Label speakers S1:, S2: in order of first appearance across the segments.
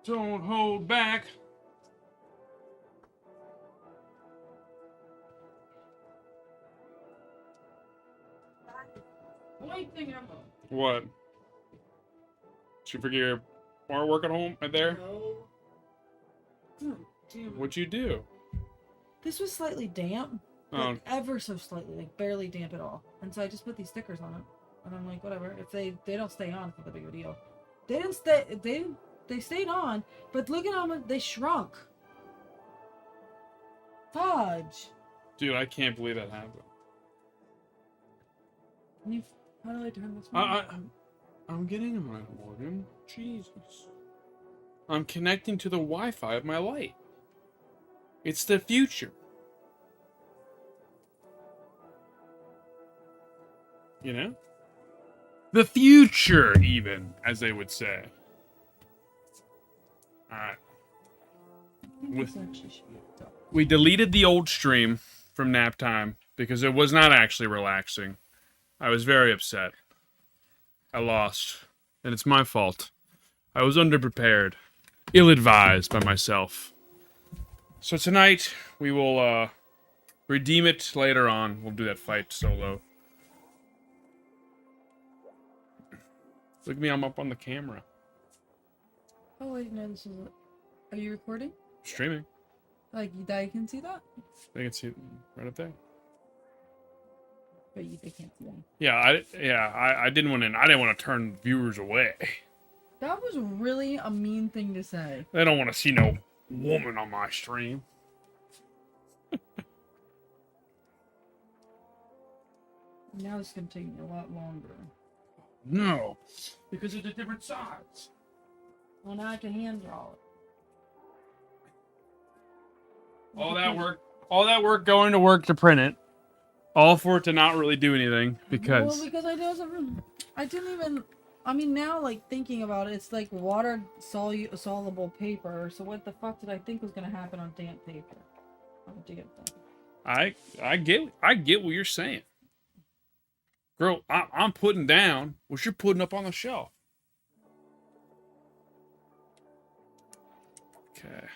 S1: Don't hold back.
S2: Only thing ever.
S1: What? Did you forget your artwork at home right there?
S2: No. Damn it.
S1: What'd you do?
S2: This was slightly damp.
S1: Oh,
S2: Like ever so slightly, like barely damp at all. And so I just put these stickers on it. And I'm like, whatever. If they don't stay on, it's not that big of a deal. They didn't stay. They stayed on, but look at them. They shrunk. Fudge.
S1: dude, I can't believe that happened.
S2: How do I turn this
S1: I'm getting him right, Morgan. Jesus. I'm connecting to the Wi-Fi of my light. It's the future. You know? The future, even, as they would say. Alright. We deleted the old stream from nap time because it was not actually relaxing. I was very upset. I lost. And it's my fault. I was underprepared. Ill-advised by myself. So tonight, we will, redeem it later on. We'll do that fight solo. Look at me, I'm up on the camera.
S2: Oh wait, no, this is. Are you recording?
S1: Streaming.
S2: Like I can see that,
S1: They can see it right up there.
S2: but they can't see me.
S1: Yeah, I didn't want to. I didn't want to turn viewers away.
S2: That was really a mean thing to say.
S1: They don't want to see no woman on my stream.
S2: Now it's gonna take me a lot longer.
S1: No, because it's a different size.
S2: Well, now I can hand draw it.
S1: All that work going to work to print it, all for it to not really do anything because.
S2: Well, because I didn't even. I mean, now like thinking about it, it's like water soluble paper. So what the fuck did I think was gonna happen on damp paper? On damp thing.
S1: I get what you're saying, girl. I'm putting down what you're putting up on the shelf. Okay.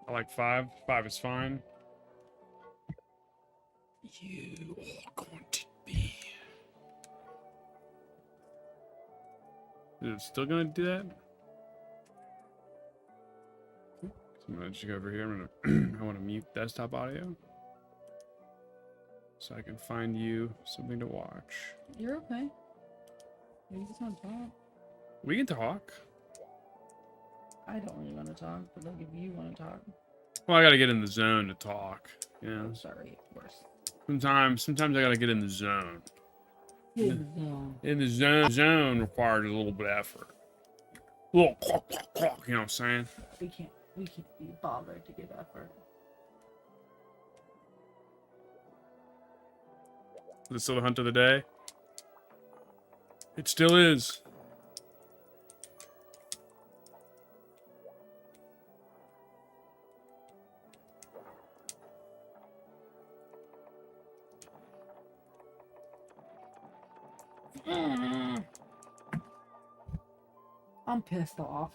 S1: I like 5. 5 is fine. You are going to be. Is it still gonna do that? So I'm gonna just go over here. I want to mute desktop audio so I can find you something to watch.
S2: You're okay. You just want to talk.
S1: We can talk.
S2: I don't really want to talk, but like if you want to talk.
S1: Well, I gotta get in the zone to talk. You know.
S2: I'm sorry, of course.
S1: Sometimes I gotta get in the zone.
S2: In the zone.
S1: In the zone requires a little bit of effort. A little clock, clock, clock, you know what I'm saying?
S2: We can't be bothered to give effort.
S1: Is it still the hunt of the day? It still is.
S2: I'm pissed off.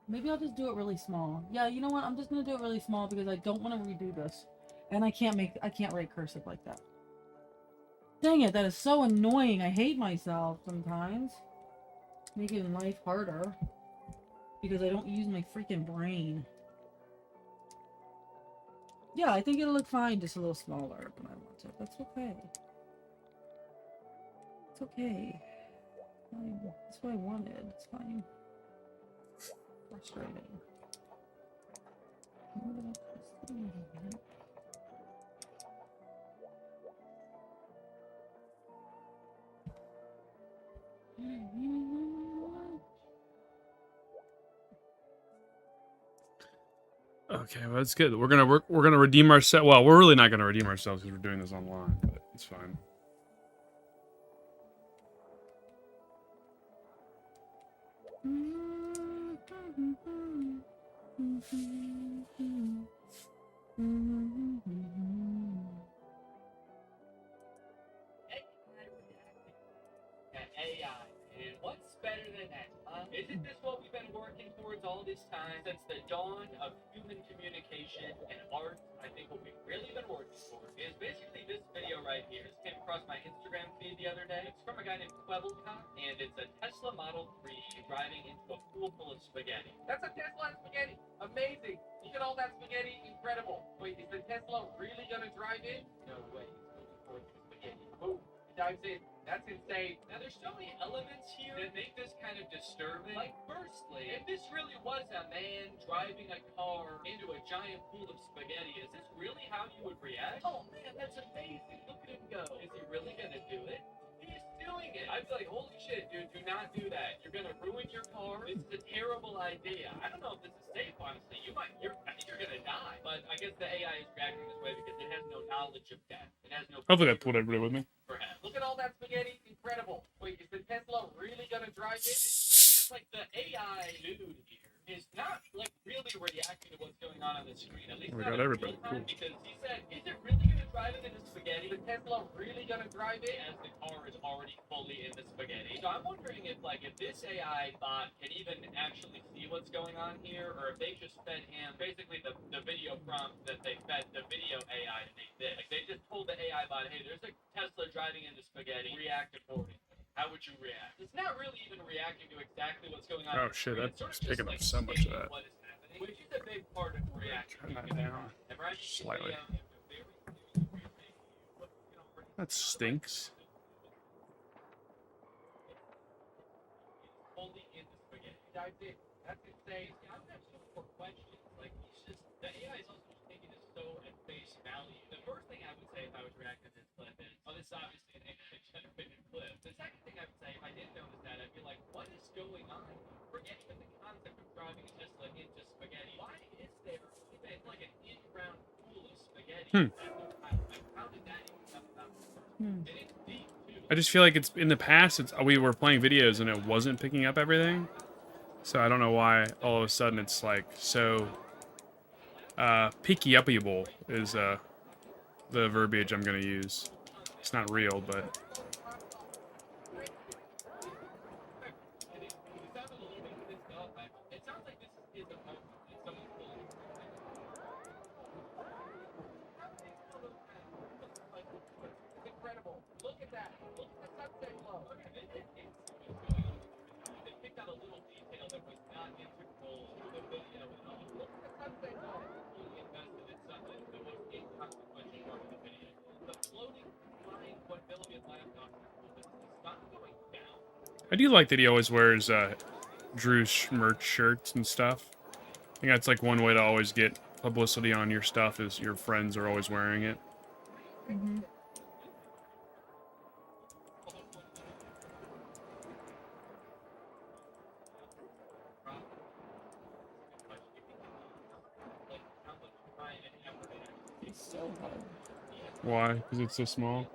S2: Maybe I'll just do it really small. Yeah, you know what? I'm just gonna do it really small because I don't want to redo this. And I can't write cursive like that. Dang it, that is so annoying. I hate myself sometimes. Making life harder. Because I don't use my freaking brain. Yeah, I think it'll look fine, just a little smaller than I want it. That's okay. It's okay. Fine. That's what I wanted. It's fine. Frustrating.
S1: Okay, well that's good. We're gonna redeem ourselves. Well, we're really not gonna redeem ourselves because we're doing this online, but it's fine.
S3: And AI. And what's better than that, huh? Isn't this what we've been working towards all this time? Since the dawn of human communication and art, I think what we've really been working towards is basically this video right here. This came across my Instagram feed the other day. It's from a guy named Quebblecop, and it's a Tesla Model 3 driving into a pool full of spaghetti. That's a Tesla and spaghetti. Amazing. Look at all that spaghetti. Incredible. Wait, is the Tesla really gonna drive in? No way. It's moving towards the spaghetti. Boom. Dives in. That's insane. Now, there's so many elements here that make this kind of disturbing. Like, firstly, if this really was a man driving a car into a giant pool of spaghetti, is this really how you would react? Oh, man, that's amazing. Look at him go. Is he really gonna do it? He's doing it. I'd be like, holy shit, dude, do not do that. You're gonna ruin your car. This is a terrible idea. I don't know if this is safe, honestly. I think you're gonna die. But I guess the AI is reacting this way because it has no knowledge of death. It has no...
S1: Hopefully that pulled everybody with me.
S3: Perhaps. Look at all that spaghetti. Incredible. Wait, is the Tesla really gonna drive it? It's just like the AI dude here is not like really reacting to what's going on the screen. At least
S1: We
S3: not
S1: got
S3: in
S1: everybody.
S3: real time,
S1: Cool.
S3: because he said, "Is it really gonna drive it into spaghetti? The Tesla really gonna drive it?" As the car is already fully in the spaghetti. So I'm wondering if this AI bot can even actually see what's going on here, or if they just fed him basically the video prompt that they fed the video AI to make this. Like they just told the AI bot, "Hey, there's a Tesla driving into spaghetti. React accordingly." How would you react? It's not really even reacting to exactly what's going on.
S1: Oh shit,
S3: It's
S1: that's
S3: sort of just,
S1: picking up
S3: like,
S1: so much of
S3: stating
S1: that.
S3: what is happening, which is a big part of reacting.
S1: Turn that down slightly. That stinks.
S3: Fully into spaghetti. Dives in. That's insane. See, I would have so more questions. Like, he's just, the AI is also just taking this so at face value. The first thing I would say if I was reacting to this clip is, oh, this is obviously an AI-generated clip. The second thing I would say, if I didn't notice that, I'd be like, what is going on? Forget even the concept of driving a Tesla into spaghetti. Why is there even like an in-ground pool of spaghetti? How did that even come about? And it's deep, too.
S1: I just feel like it's in the past. We were playing videos and it wasn't picking up everything, so I don't know why all of a sudden it's like so. Picky uppable is the verbiage I'm gonna use. It's not real, but
S3: It sounds like this is a moment that someone's pulling. It's incredible. Look at that. Look at the sunset glow. They picked out a little detail that was not integral to the video at all. Look at the sunset glow. Fully invested in something the most inconsequential part of the video. The floating flying 1 billion laptop is the sun going down.
S1: I do like that he always wears Drew's merch shirts and stuff. I think that's like one way to always get publicity on your stuff is your friends are always wearing it.
S2: Mm-hmm. It's so hard.
S1: Why? Because it's so small.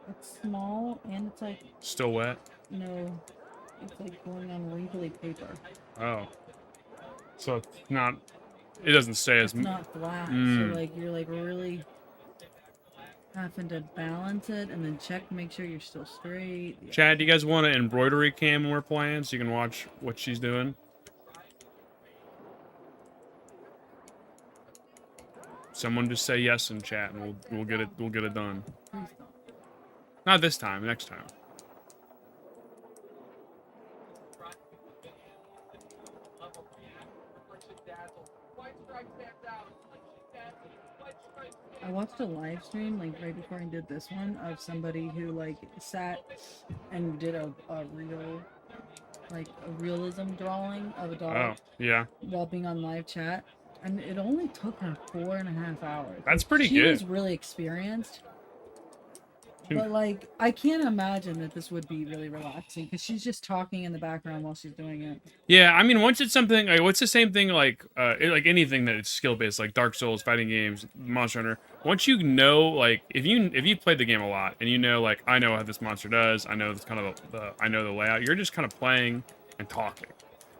S2: It's small and it's like
S1: Still wet.
S2: no, it's like going on wrinkly paper.
S1: Oh. So it's not. It doesn't stay as.
S2: It's not flat,
S1: Mm.
S2: so like you're like really having to balance it and then check, make sure you're still straight. Yeah.
S1: Chad, do you guys want an embroidery cam when we're playing so you can watch what she's doing? Someone just say yes in chat and we'll get it done.
S2: Please don't.
S1: Not this time, next time.
S2: I watched a live stream like right before I did this one of somebody who like sat and did a real like a realism drawing of a dog
S1: Oh, yeah.
S2: while being on live chat, and it only took her 4.5 hours.
S1: That's pretty
S2: she
S1: good.
S2: was really experienced.
S1: She-
S2: But like, I can't imagine that this would be really relaxing because she's just talking in the background while she's doing it.
S1: Yeah, I mean, once it's something like, what's the same thing like, like anything that it's skill based, like Dark Souls, fighting games, Monster Hunter. Once you know, like, if you played the game a lot and you know, like, I know how this monster does, I know this kind of I know the layout. You're just kind of playing and talking.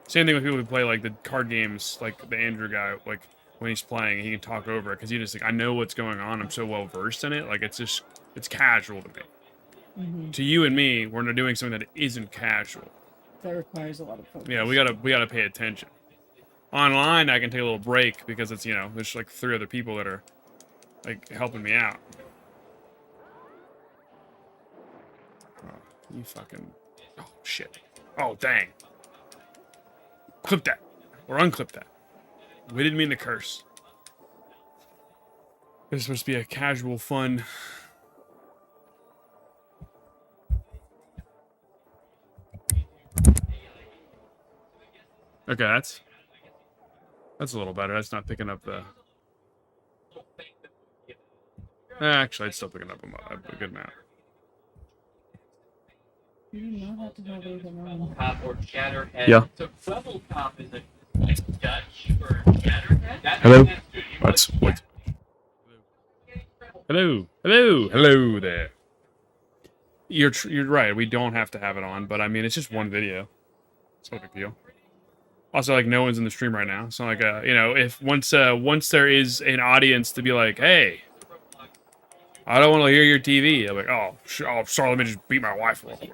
S1: Same thing with people who play like the card games, like the Andrew guy. Like when he's playing, he can talk over it because he just like I know what's going on. I'm so well versed in it. Like it's casual to me.
S2: Mm-hmm.
S1: To you and me, we're not doing something that isn't casual.
S2: That requires a lot of focus.
S1: Yeah, we gotta pay attention. Online, I can take a little break because it's there's like 3 other people that are like helping me out. Oh, you fucking. Oh shit. Oh dang. Clip that or unclip that. We didn't mean to curse. This is supposed to be a casual, fun. Okay, that's a little better. That's not picking up the. Actually, it's still picking up a good amount.
S2: You do not have to have anything wrong.
S3: Cop or Shatterhead.
S1: Yeah.
S3: So Rebel Cop is a Dutch for Shatterhead. That
S1: Hello?
S3: makes sense to you.
S1: What? Hello there. You're right. We don't have to have it on, but I mean, it's just one video. It's no big deal. Also, like, no one's in the stream right now, so like, if once there is an audience to be like, hey, I don't want to hear your TV. I'm like, oh, sorry, let me just beat my wife real quick.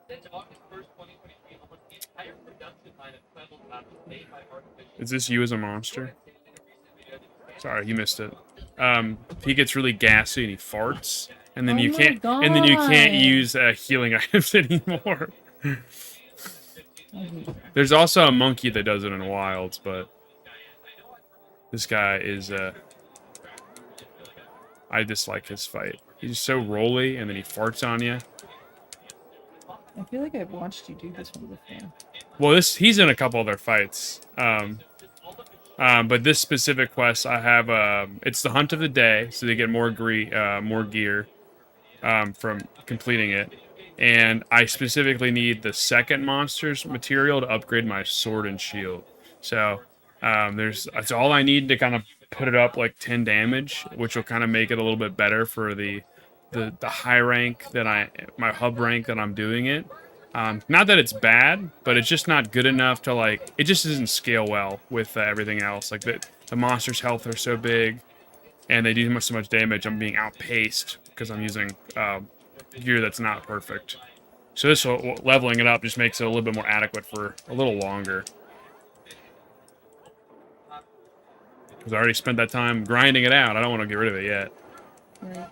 S3: Since August 1st, 2023, almost the entire production line of Rebel Cop is made by artificial.
S1: Is this you as a monster? Sorry, you missed it. He gets really gassy and he farts, and then
S2: Oh
S1: you
S2: my
S1: can't, and then you can't
S2: God.
S1: use healing items anymore.
S2: I hate that.
S1: There's also a monkey that does it in Wilds, but this guy is I dislike his fight. He's so rolly, and then he farts on you.
S2: I feel like I've watched you do this one before.
S1: Well, he's in a couple other fights. But this specific quest, I have it's the hunt of the day, so they get more gear from completing it, and I specifically need the second monster's material to upgrade my sword and shield. So that's all I need to kind of put it up like 10 damage, which will kind of make it a little bit better for the high rank my hub rank that I'm doing it. Not that it's bad, but it's just not good enough to like. It just doesn't scale well with everything else. Like the monsters' health are so big, and they do so much damage. I'm being outpaced because I'm using gear that's not perfect. So this leveling it up just makes it a little bit more adequate for a little longer. Because I already spent that time grinding it out. I don't want to get rid of it yet.
S2: Right.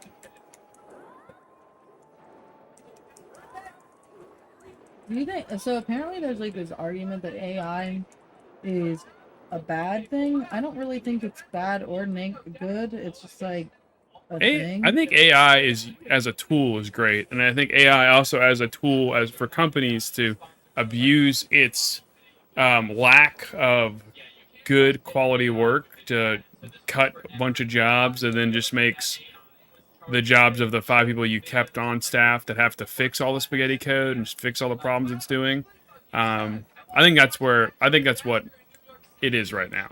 S2: Do you think so? Apparently, there's like this argument that AI is a bad thing. I don't really think it's bad or good. It's just like a thing.
S1: I think AI as a tool is great, and I think AI also as a tool as for companies to abuse its lack of good quality work to cut a bunch of jobs, and then just makes the jobs of the 5 people you kept on staff that have to fix all the spaghetti code and just fix all the problems it's doing. I think that's what it is right now.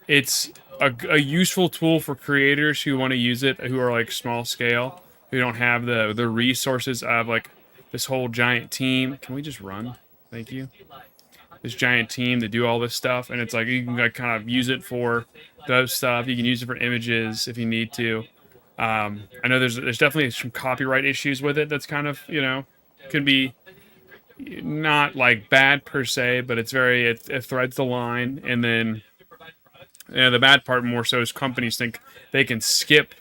S1: It's a useful tool for creators who want to use it, who are like small scale, who don't have the resources of like this whole giant team. Can we just run? Thank you. This giant team to do all this stuff, and it's like you can like kind of use it for those stuff. You can use it for images if you need to. I know there's definitely some copyright issues with it. That's kind of can be not like bad per se, but it's it threads the line. And then the bad part more so is companies think they can skip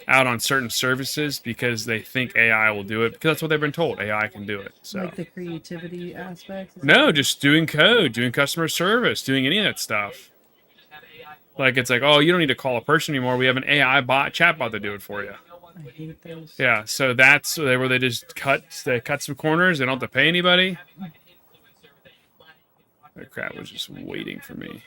S1: out on certain services because they think AI will do it, because that's what they've been told. AI can do it. So
S2: Like the creativity aspects.
S1: no, just doing code, doing customer service, doing any of that stuff. Like it's like, oh, you don't need to call a person anymore. We have an AI chatbot to do it for you.
S2: I hate those.
S1: Yeah, so that's where they just cut some corners. They don't have to pay anybody. That crap was just waiting for me.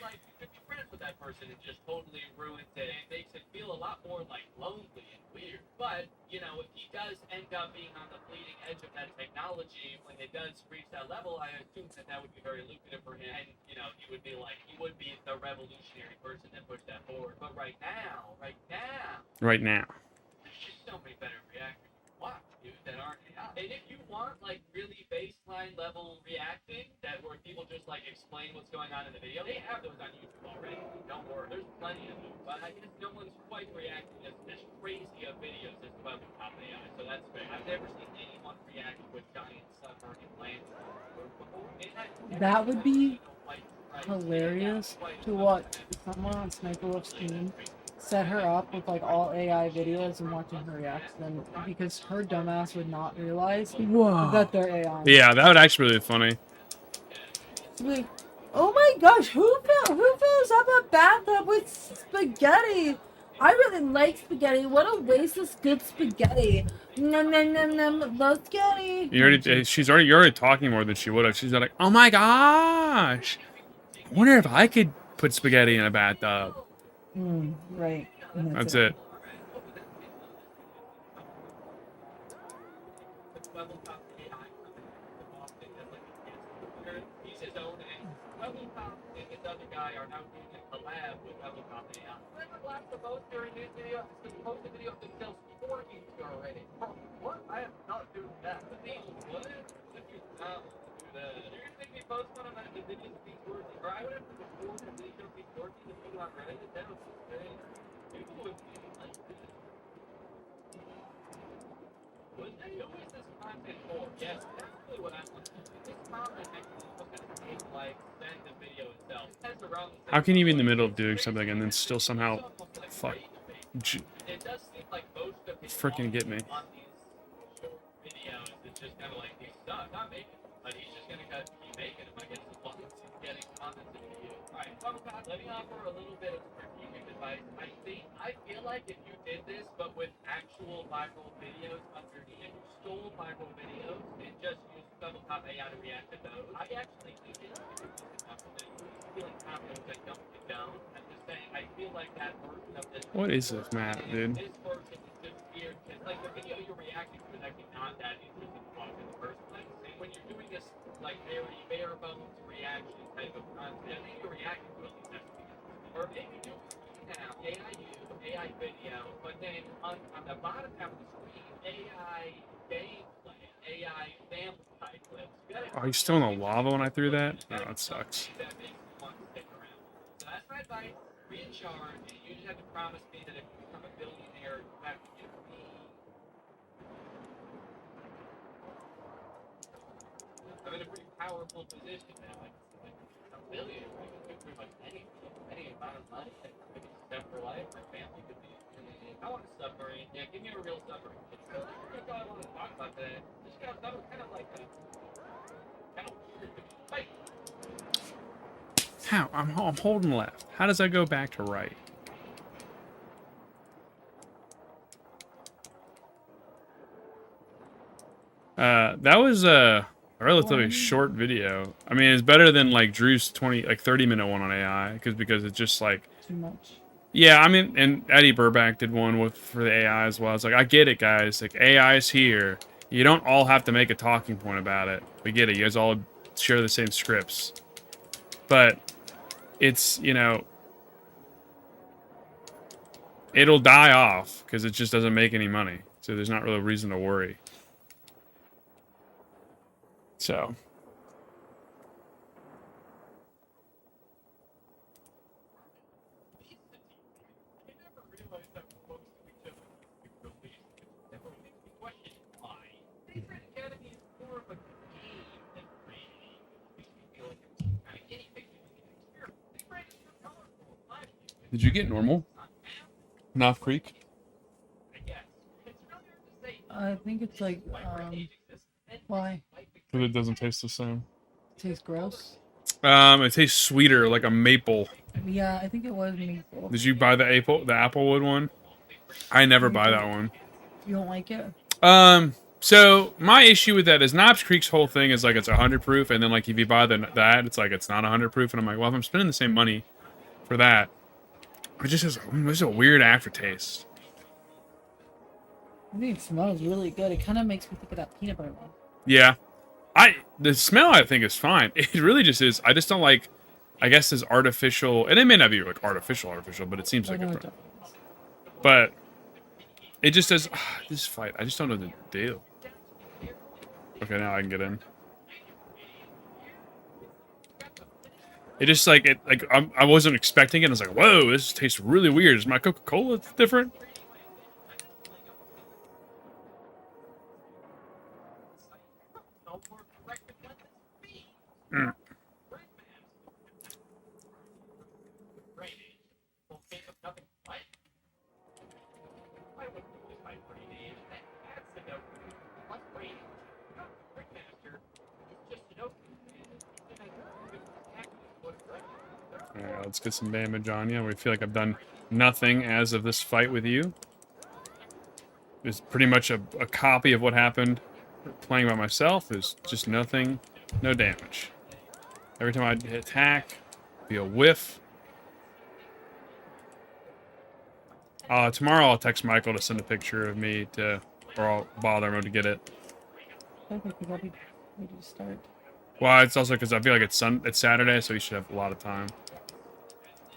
S3: That person and just totally ruins it. It makes it feel a lot more like lonely and weird. But if he does end up being on the bleeding edge of that technology when it does reach that level, I assume that would be very lucrative for him. And he would be the revolutionary person that pushed that forward. But right now,
S1: Right now.
S3: there's just so many better reactors. Watch. videos that aren't AI. And if you want like really baseline level reacting, that where people just like explain what's going on in the video, they have those on YouTube already. Don't worry, there's plenty of them. But I guess no one's quite reacting as crazy of videos as Webblecop AI, so that's fair. I've never seen anyone react with giant submarine landscapes before.
S2: That would be hilarious to watch someone on Sniper Wolf's team set her up with like all AI videos and watching her react to them, because her dumbass would not realize
S1: Whoa.
S2: that they're AI.
S1: Yeah, that would actually be really funny.
S2: She'd be like, oh my gosh, who fills up a bathtub with spaghetti? I really like spaghetti. What a waste of good spaghetti. Nom nom nom nom. Love spaghetti.
S1: You're already talking more than she would have. She's like, oh my gosh. I wonder if I could put spaghetti in a bathtub.
S2: Right. And
S1: That's it.
S3: He's his own, and Webblecop and this other guy are now doing a collab with Webblecop AI. Whoever laughs the most during this video is going to post a video of themselves twerking already. What? I am not doing that. What? If you not do that, you're going to make me post one of the videos of me twerking. Or I would have to record a video of me twerking and put it on Reddit. That would be great. People would be like this. Who is this content for? Yes, that's really what I want to do. This content actually is going to take, like, send the video itself. It has around the
S1: How can you be in the middle of doing something and then still somehow fuck
S3: it does seem like most of his
S1: freaking get me?
S3: on these short videos, it's just kind of like he's stuck, not making them, but he's just gonna keep making them, I guess, as long as he's getting comments in the video. Alright, let me offer a little bit of strategic advice. I feel like if you did this, but with actual viral videos underneath, if you stole viral videos and just used Webblecop AI to react to those, I actually think it's feeling confident that don't get down. I'm just saying, I feel like that version of this.
S1: What is this map, dude?
S3: This version is just weird, because like the video you're reacting to is actually not that interesting to watch in the first place. And when you're doing this like very bare bones reaction type of content, I think you're reacting to at least that's or maybe you now AI video, but then on the bottom half of the screen, AI gameplay, AI vampire clips.
S1: Are you still in the lava when I threw that? Oh, that sucks.
S3: That makes me want to stick around. So that's my advice. Recharge, and you just have to promise me that if you become a billionaire, you have to give me. I'm in a pretty powerful position now. Like a billionaire, I can do pretty much any amount of money. I could be set for life. My family could be. I want a submarine. Yeah, give me a real submarine. That's all I wanted to talk about today. Just kind of like a. Kind of weird. Fight.
S1: How? I'm holding left. How does that go back to right? That was a relatively short video. I mean, it's better than like Drew's 30-minute one on AI, because it's just like
S2: Too much.
S1: yeah. I mean, and Eddie Burback did one for the AI as well. It's like, I get it, guys. Like, AI is here. You don't all have to make a talking point about it. We get it. You guys all share the same scripts, but it's, you know, it'll die off because it just doesn't make any money. So there's not really a reason to worry. So. Did you get normal? Knopf Creek?
S2: I think it's like, why?
S1: Because it doesn't taste the same.
S2: Tastes gross.
S1: It tastes sweeter, like a maple.
S2: Yeah, I think it was maple.
S1: Did you buy the Applewood one? I never buy that one.
S2: You don't like it?
S1: So my issue with that is Knobs Creek's whole thing is like it's 100 proof, and then like if you buy that, it's like it's not 100 proof, and I'm like, well, if I'm spending the same money for that, it just has there's a weird aftertaste.
S2: I think it smells really good. It kind of makes me think of that peanut butter one.
S1: Yeah, the smell I think is fine. It really just is. I just don't like. I guess this artificial, and it may not be like artificial, but it seems like
S2: I know
S1: it.
S2: it does.
S1: But it just does this fight. I just don't know the deal. Okay, now I can get in. It just like it like I wasn't expecting it. I was like, whoa, this tastes really weird. Is my Coca-Cola different? Mm. Alright, let's get some damage on you. We feel like I've done nothing as of this fight with you. It's pretty much a copy of what happened playing by myself. There's just nothing, no damage. Every time I attack, be a whiff. Tomorrow I'll text Michael to send a picture of me to, or I'll bother him to get it.
S2: Perfect, because I'll be ready to start.
S1: Well, it's also because I feel like it's Saturday, so he should have a lot of time.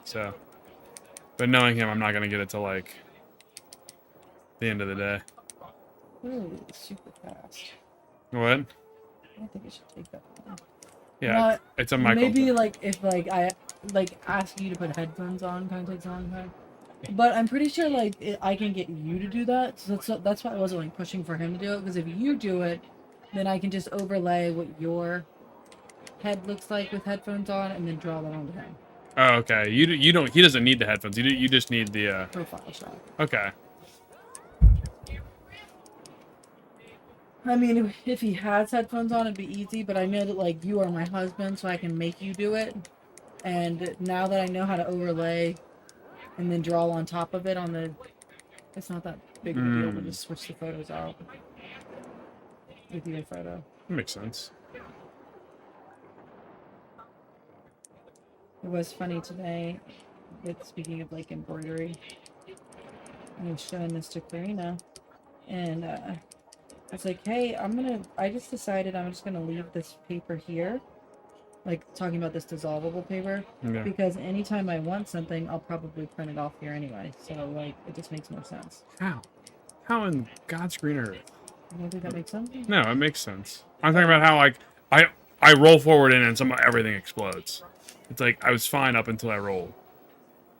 S1: So, but knowing him, I'm not gonna get it till like the end of the day.
S2: Really super fast.
S1: What?
S2: I don't think it should take that long.
S1: Yeah,
S2: Not-
S1: it's a Michael.
S2: Maybe like if like I like ask you to put headphones on, kind of takes a long time. But I'm pretty sure like I can get you to do that. So that's why I wasn't like pushing for him to do it. Because if you do it, then I can just overlay what your head looks like with headphones on, and then draw that onto him.
S1: Oh, okay. You don't. He doesn't need the headphones. You just need the.
S2: Profile shot.
S1: Okay.
S2: I mean, if he has headphones on, it'd be easy. But I know that like you are my husband, so I can make you do it. And now that I know how to overlay, and then draw on top of it on the, it's not that big of a deal to just switch the photos out with your photo.
S1: Makes sense.
S2: It was funny today, with speaking of like embroidery, I was showing this to Karina, and I was like, hey, I just decided I'm just gonna leave this paper here, like talking about this dissolvable paper,
S1: Yeah.
S2: because anytime I want something, I'll probably print it off here anyway, so like, it just makes more sense.
S1: How? How in God's green earth?
S2: You don't think that makes sense?
S1: No, it makes sense. I'm talking about how like I roll forward in and somehow everything explodes. It's like I was fine up until I rolled.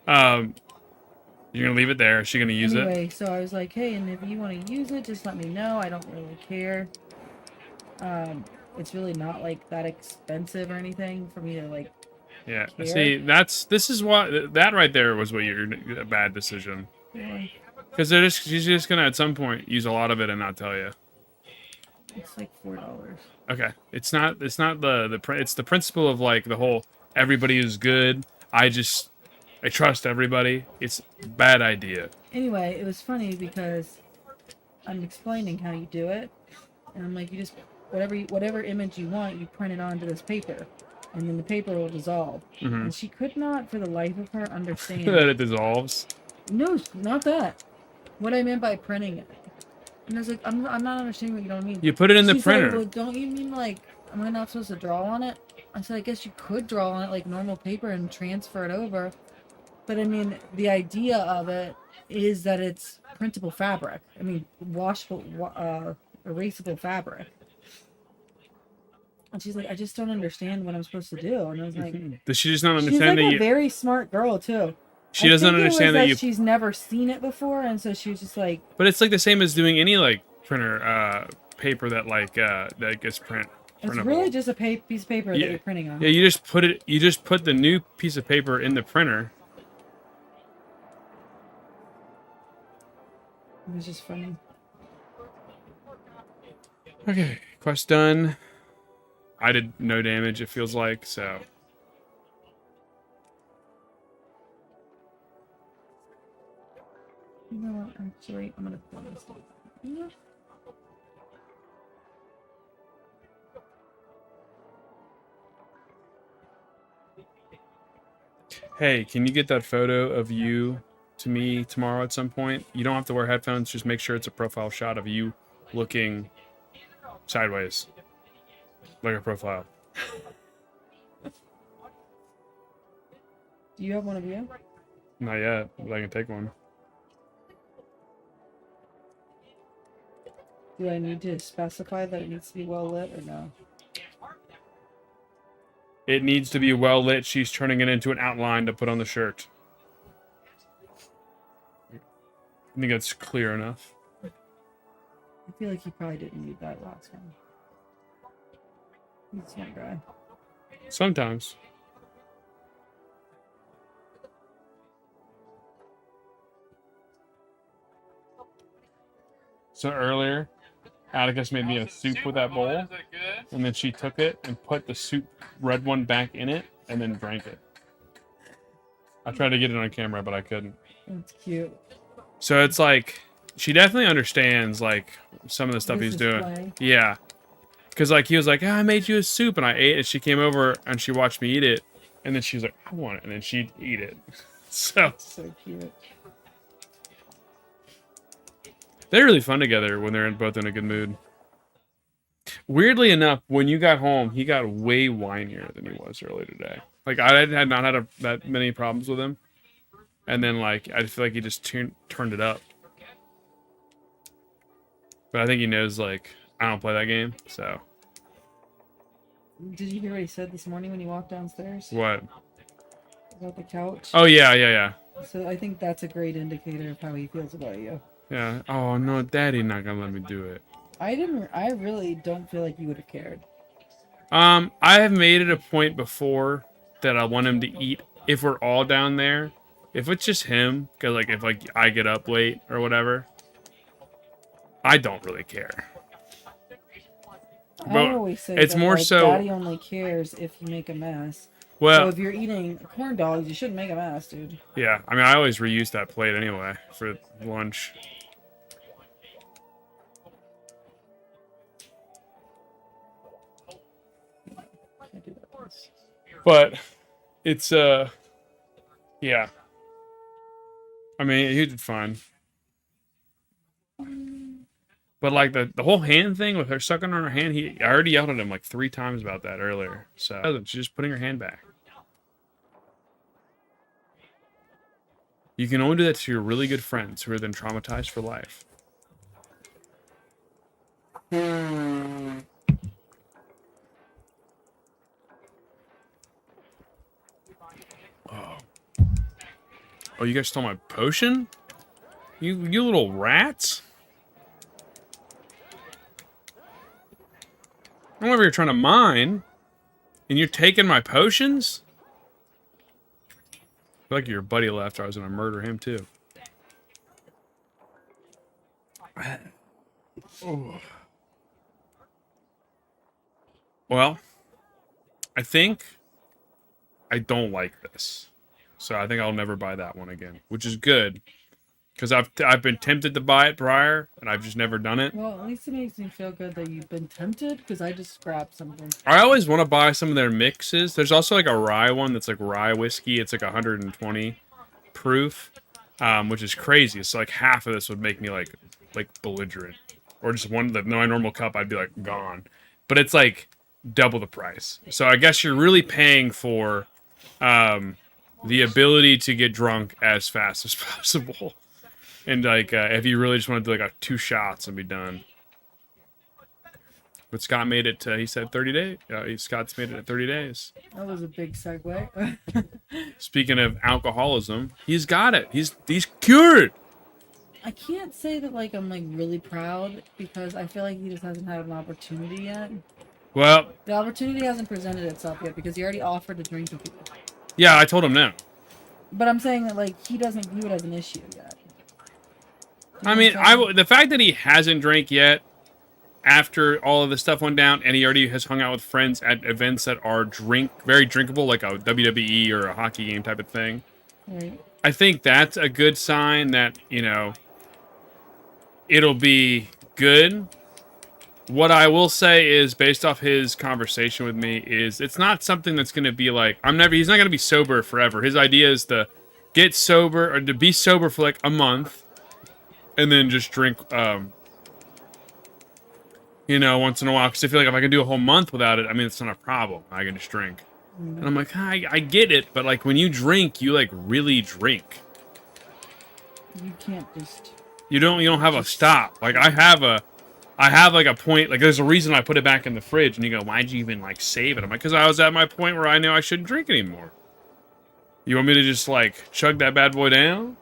S1: You're gonna leave it there. Is she gonna use it?
S2: Anyway, so I was like, hey, and if you want to use it, just let me know. I don't really care. It's really not like that expensive or anything for me to like.
S1: Yeah.
S2: care.
S1: See, this is what that right there was what you're a bad decision.
S2: Yeah,
S1: Because she's just gonna at some point use a lot of it and not tell you.
S2: it's like $4.
S1: Okay, it's not it's the principle of like the whole everybody is good. I trust everybody. It's a bad idea.
S2: Anyway, it was funny because I'm explaining how you do it, and I'm like, you just whatever image you want, you print it onto this paper, and then the paper will dissolve.
S1: Mhm.
S2: And she could not, for the life of her, understand.
S1: That it dissolves.
S2: No, not that. What I meant by printing it. And I was like, I'm not understanding what you don't mean.
S1: You put it in the
S2: She's
S1: printer.
S2: like, well, don't you mean like, am I not supposed to draw on it? I said, I guess you could draw on it like normal paper and transfer it over. But I mean, the idea of it is that it's printable fabric. I mean, washable, erasable fabric. And she's like, I just don't understand what I'm supposed to do. And I was like,
S1: Does she just not
S2: she's
S1: understand
S2: like
S1: that
S2: a very smart girl too.
S1: she
S2: I
S1: doesn't
S2: think it
S1: understand
S2: was
S1: that you?
S2: she's never seen it before, and so she was just like,
S1: But it's like the same as doing any like printer paper that like that gets
S2: it's
S1: printable.
S2: really just a piece of paper
S1: Yeah.
S2: that you're printing on.
S1: Yeah, you just put the new piece of paper in the printer.
S2: It was just funny.
S1: Okay, quest done. I did no damage, it feels like, so.
S2: You know what? Actually, I'm gonna put this down. Yeah.
S1: Hey, can you get that photo of you to me tomorrow at some point? You don't have to wear headphones, just make sure it's a profile shot of you looking sideways. Like a profile.
S2: Do you have one of you?
S1: Not yet, but I can take one.
S2: Do I need to specify that it needs to be well lit or no?
S1: It needs to be well lit. She's turning it into an outline to put on the shirt. I think that's clear enough.
S2: I feel like you probably didn't need that last one. He's a smart guy.
S1: Sometimes. So earlier, Atticus made me a soup with that bowl, and then she took it and put the soup red one back in it, and then drank it. I tried to get it on camera, but I couldn't.
S2: That's cute.
S1: So it's like, she definitely understands, like, some of the stuff
S2: This
S1: he's
S2: is
S1: doing.
S2: play.
S1: Yeah. Because, like, he was like, I made you a soup, and I ate it. She came over, and she watched me eat it, and then she was like, I want it, and then she'd eat it. So,
S2: So cute.
S1: they're really fun together when they're both in a good mood. Weirdly enough, when you got home, he got way whinier than he was earlier today. Like, I had not had that many problems with him. And then, like, I feel like he just turned it up. But I think he knows, like, I don't play that game, so.
S2: Did you hear what he said this morning when you walked downstairs?
S1: What?
S2: About the couch?
S1: Oh, yeah.
S2: So I think that's a great indicator of how he feels about you.
S1: Yeah. Oh, no, Daddy not gonna let me do it.
S2: I really don't feel like you would have cared.
S1: I have made it a point before that I want him to eat if we're all down there. If it's just him, because like if like I get up late or whatever, I don't really care.
S2: I
S1: But
S2: always say
S1: it's
S2: that,
S1: more
S2: like,
S1: so-
S2: Daddy only cares if you make a mess. So
S1: Well,
S2: if you're eating corn dogs, you shouldn't make a mess, dude.
S1: yeah. I mean, I always reuse that plate anyway for lunch.
S2: Can't do that, please.
S1: But it's yeah. I mean, he did fine. But like the whole hand thing with her sucking on her hand, I already yelled at him like 3 times about that earlier. So she's just putting her hand back. You can only do that to your really good friends who are then traumatized for life. Oh, you guys stole my potion? You little rats? I don't know if you're trying to mine, and you're taking my potions? I feel like your buddy left, or I was gonna murder him too. Oh. Well, I think I don't like this. So I think I'll never buy that one again, which is good. Because I've been tempted to buy it prior, and I've just never done it.
S2: Well, at least it makes me feel good that you've been tempted, because I just grabbed something.
S1: I always want to buy some of their mixes. There's also like a rye one that's like rye whiskey. It's like 120 proof, which is crazy. So like half of this would make me like belligerent, or just one that my normal cup I'd be like gone. But it's like double the price. So I guess you're really paying for the ability to get drunk as fast as possible. And like, if you really just want to do like 2 shots and be done. But Scott made it. He said 30 days. Scott's made it at 30 days.
S2: That was a big segue.
S1: Speaking of alcoholism, he's got it. He's cured.
S2: I can't say that like I'm like really proud, because I feel like he just hasn't had an opportunity yet.
S1: Well,
S2: The opportunity hasn't presented itself yet, because he already offered to drink with you.
S1: yeah, I told him no.
S2: But I'm saying that like he doesn't view it as an issue yet. You
S1: I
S2: know
S1: mean,
S2: what I'm saying?
S1: the fact that he hasn't drank yet, after all of this stuff went down, and he already has hung out with friends at events that are very drinkable, like a WWE or a hockey game type of thing.
S2: Right.
S1: I think that's a good sign that, you know, it'll be good. What I will say is, based off his conversation with me, is it's not something that's going to be like, he's not going to be sober forever. His idea is to get sober, or to be sober for like a month, and then just drink, you know, once in a while. Because I feel like if I can do a whole month without it, I mean, it's not a problem. I can just drink. And I'm like, I get it, but like when you drink, you like really drink.
S2: You can't just.
S1: You don't have a stop. Like I have a I have like a point, like there's a reason I put it back in the fridge, and you go, why'd you even like save it? I'm like, because I was at my point where I knew I shouldn't drink anymore. You want me to just like chug that bad boy down?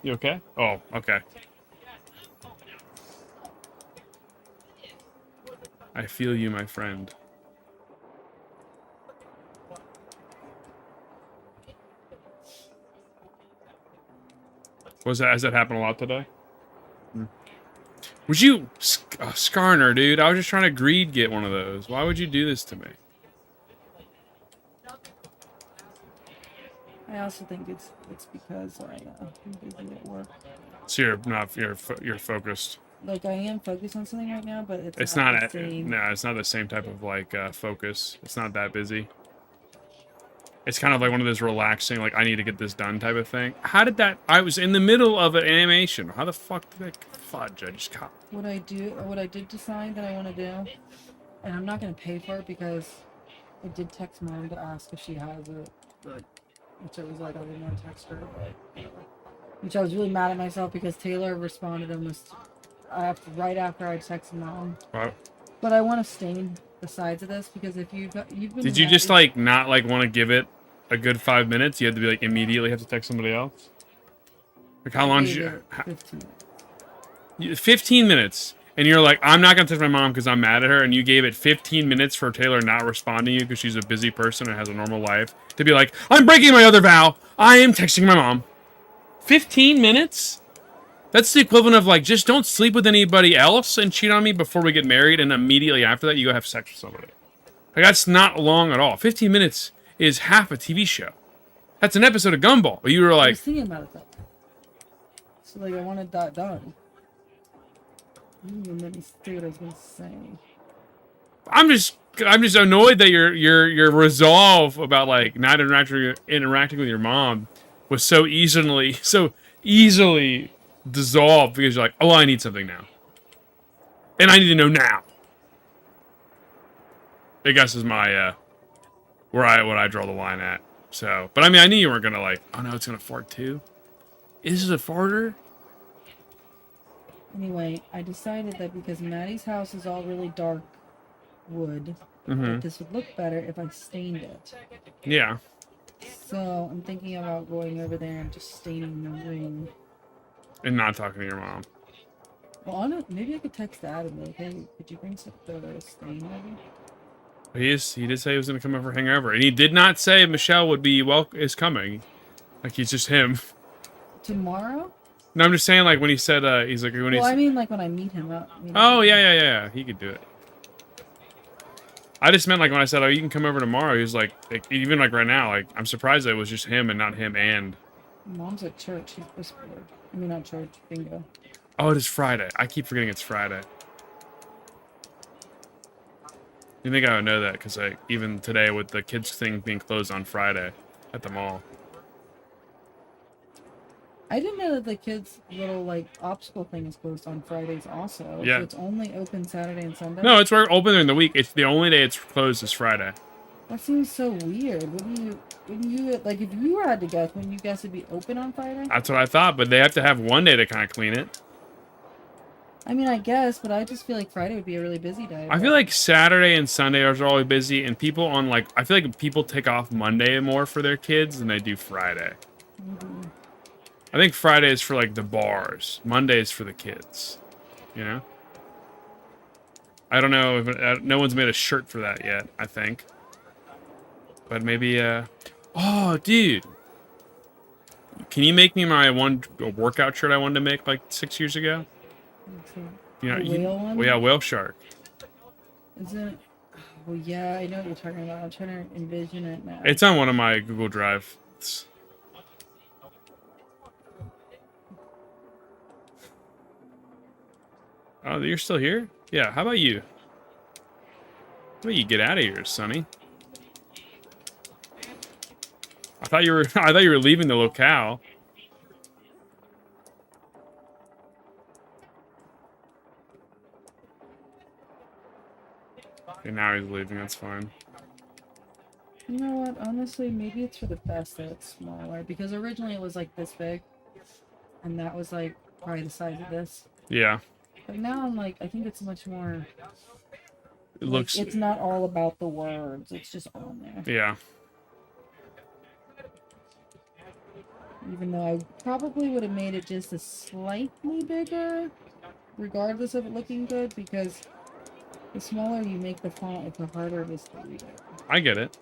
S1: You okay? Oh, okay. I feel you, my friend. Has that happened a lot today? Would you, Skarner, dude? I was just trying to greed get one of those. Why would you do this to me?
S2: I also think it's because I'm busy at work.
S1: So you're focused.
S2: Like I am focused on something right now, but
S1: It's
S2: not
S1: not
S2: the same.
S1: no, it's not the same type of like focus. It's not that busy. It's kind of like one of those relaxing, like I need to get this done type of thing. How did that? I was in the middle of an animation. How the fuck did I fudge? I just caught.
S2: What I did decide that I want to do, and I'm not gonna pay for it because I did text mom to ask if she has it, but which I was like I didn't want to text her, but whatever. Which I was really mad at myself because Taylor responded almost right after I texted mom.
S1: Wow.
S2: But I want to stain the sides of this because if you've been.
S1: Did you just like not like want to give it a good 5 minutes? You had to be like immediately have to text somebody else. Like how long did you?
S2: 15 minutes.
S1: 15 minutes. And you're like, I'm not gonna text my mom because I'm mad at her, and you gave it 15 minutes for Taylor not responding to you because she's a busy person and has a normal life, to be like, I'm breaking my other vow. I am texting my mom. 15 minutes? That's the equivalent of like, just don't sleep with anybody else and cheat on me before we get married, and immediately after that you go have sex with somebody. Like that's not long at all. 15 minutes is half a TV show. That's an episode of Gumball. But you were
S2: I
S1: like,
S2: was thinking about it though. So like I wanted that done. Let me see what I was gonna say.
S1: I'm just annoyed that your resolve about like not interacting with your mom was so easily dissolved because you're like, oh, I need something now, and I need to know now. I guess is my what I draw the line at. So, but I mean, I knew you weren't gonna like, oh no, it's gonna fart too. Is it a farter?
S2: Anyway, I decided that because Maddie's house is all really dark wood, that this would look better if I stained it.
S1: Yeah.
S2: So I'm thinking about going over there and just staining the ring.
S1: And not talking to your mom.
S2: Well, maybe I could text Dad and be like, hey, could you bring some stain maybe?
S1: He did say he was gonna come over hang over, and he did not say Michelle is coming. Like he's just him.
S2: Tomorrow?
S1: No, I'm just saying like when he said he's like when
S2: well, I mean like when I meet him.
S1: Oh yeah. He could do it. I just meant like when I said, oh, you can come over tomorrow. He was like even like right now, like I'm surprised that it was just him and not him and.
S2: Mom's at church. She's whispered. I mean, not church. Bingo.
S1: Oh, it is Friday. I keep forgetting it's Friday. You think I would know that? Because like even today with the kids thing being closed on Friday at the mall.
S2: I didn't know that the kids' little like obstacle thing is closed on Fridays also.
S1: Yeah.
S2: So it's only open Saturday and Sunday.
S1: No, it's open during the week. It's the only day it's closed is Friday.
S2: That seems so weird. Wouldn't you like if you had to guess? Wouldn't you guess it'd be open on Friday?
S1: That's what I thought, but they have to have one day to kind of clean it.
S2: I mean, I guess, but I just feel like Friday would be a really busy day.
S1: I feel like Saturday and Sunday are always busy, and people on like I feel like people take off Monday more for their kids than they do Friday.
S2: Mm-hmm.
S1: I think Friday is for like the bars. Monday is for the kids. You know. I don't know if no one's made a shirt for that yet. I think, but maybe. Oh, dude. Can you make me my workout shirt I wanted to make like 6 years ago? You know,
S2: whale one?
S1: Well, yeah, whale shark.
S2: Is it? Well, yeah, I know what you're talking about. I'm trying to envision it now.
S1: It's on one of my Google Drives. Oh, you're still here? Yeah. How about you? How about you get out of here, Sonny? I thought you were leaving the locale. Okay, now he's leaving. That's fine.
S2: You know what? Honestly, maybe it's for the best that it's smaller because originally it was like this big, and that was like probably the size of this.
S1: Yeah.
S2: But now I'm like, I think it's much more.
S1: It looks.
S2: It's not all about the words. It's just on there.
S1: Yeah.
S2: Even though I probably would have made it just a slightly bigger, regardless of it looking good, because the smaller you make the font, the harder it is to read it.
S1: I get it.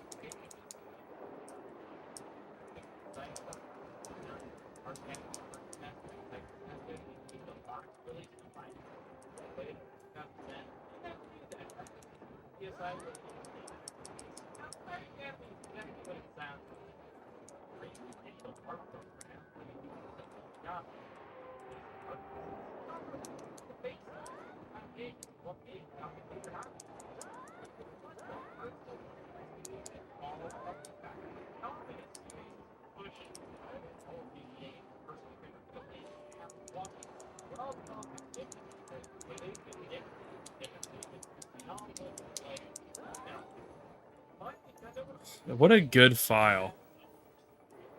S1: What a good file.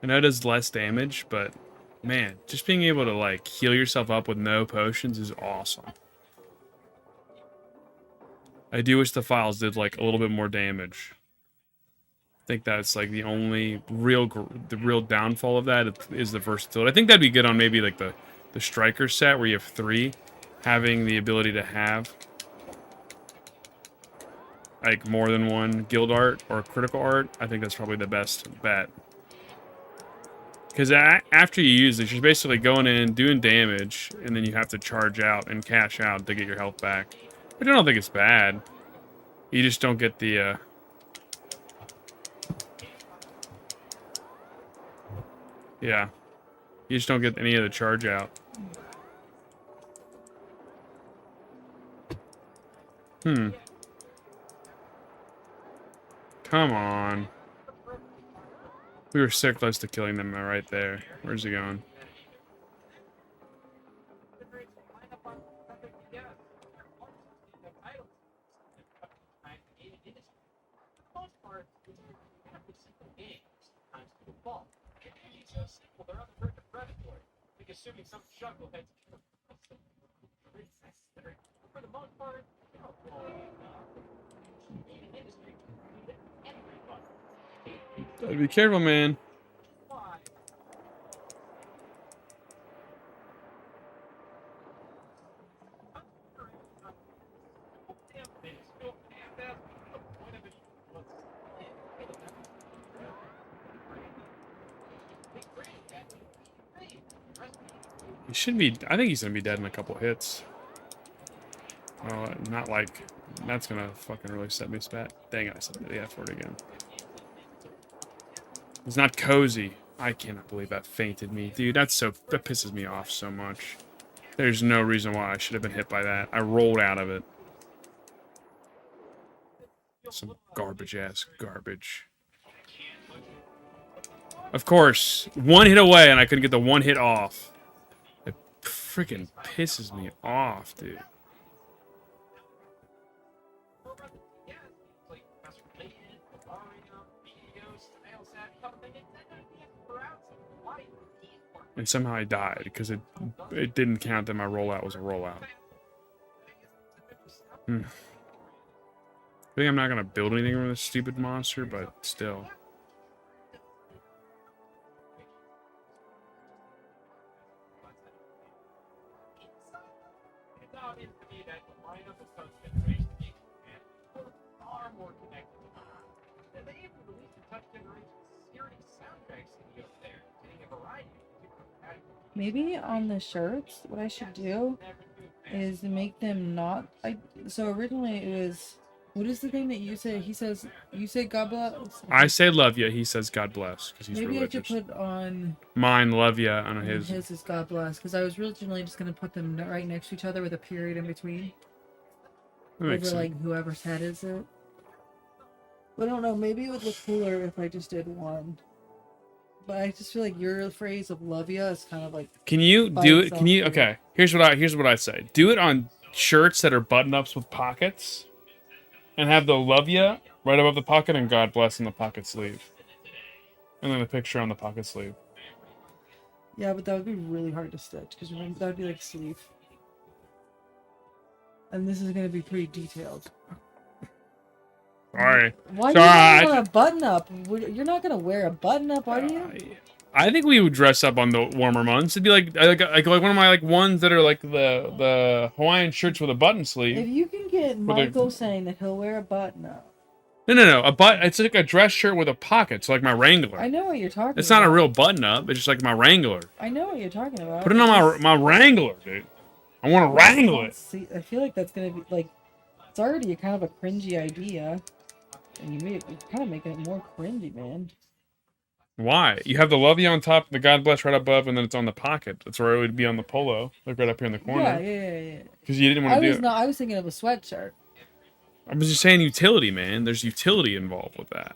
S1: I know it does less damage, but man, just being able to like heal yourself up with no potions is awesome. I do wish the files did like a little bit more damage. I think that's like the only real downfall of that is the versatility. I think that'd be good on maybe like the striker set where you have 3, having the ability to have like more than one guild art or critical art. I think that's probably the best bet. Because after you use this, you're basically going in, doing damage, and then you have to charge out and cash out to get your health back. Which I don't think it's bad. You just don't get the... Yeah. You just don't get any of the charge out. Come on. We were so close to killing them right there. Where's he going?
S3: Assuming some chuckleheads for the most part,
S1: Gotta be careful, man. He should be. I think he's gonna be dead in a couple hits. Oh, not like that's gonna fucking really set me back. Dang it, I said the F word again. It's not cozy. I cannot believe that fainted me, dude. That pisses me off so much. There's no reason why I should have been hit by that. I rolled out of it. Some garbage ass garbage. Of course, one hit away, and I couldn't get the one hit off. It freaking pisses me off, dude. And somehow I died because it didn't count that my rollout was a rollout. I think I'm not gonna build anything with this stupid monster, but still.
S2: Maybe on the shirts, what I should do is make them not. So originally it was. What is the thing that you say? He says. You say God bless.
S1: I say love ya. He says God bless because he's
S2: Maybe
S1: religious.
S2: I should put on.
S1: Mine love ya on his.
S2: His is God bless because I was originally just gonna put them right next to each other with a period in between.
S1: That makes
S2: Over
S1: sense.
S2: like whoever's head is it. But I don't know. Maybe it would look cooler if I just did one. But I just feel like your phrase of love ya is kind of like.
S1: Can you
S2: by
S1: do it?
S2: itself.
S1: Can you? Okay. Here's what I say. Do it on shirts that are button ups with pockets, and have the love ya right above the pocket and God bless in the pocket sleeve, and then the picture on the pocket sleeve.
S2: Yeah, but that would be really hard to stitch because that would be like sleeve. And this is gonna be pretty detailed.
S1: Sorry.
S2: Why
S1: Sorry,
S2: are
S1: I-
S2: you want a button up? You're not gonna wear a button up, are you?
S1: I think we would dress up on the warmer months. It'd be like one of my like ones that are like the Hawaiian shirts with a button sleeve.
S2: If you can get
S1: a-
S2: Michael saying that he'll wear a button up,
S1: No. It's like a dress shirt with a pocket. So like my Wrangler.
S2: I know what you're talking
S1: It's
S2: about.
S1: not a real button up. It's just like my Wrangler.
S2: I know what you're talking about.
S1: Put it on my Wrangler, dude. I want to wrangle it.
S2: See, I feel like that's gonna be like, it's already a kind of a cringy idea, and you're kind of making it more cringy, man.
S1: Why? You have the love you on top, the God bless right above, and then it's on the pocket. That's where it would be on the polo, like right up here in the
S2: Yeah,
S1: corner.
S2: yeah.
S1: Because you didn't want
S2: I
S1: to do
S2: was
S1: it.
S2: not. I was thinking of a sweatshirt.
S1: I was just saying utility, man. There's utility involved with that.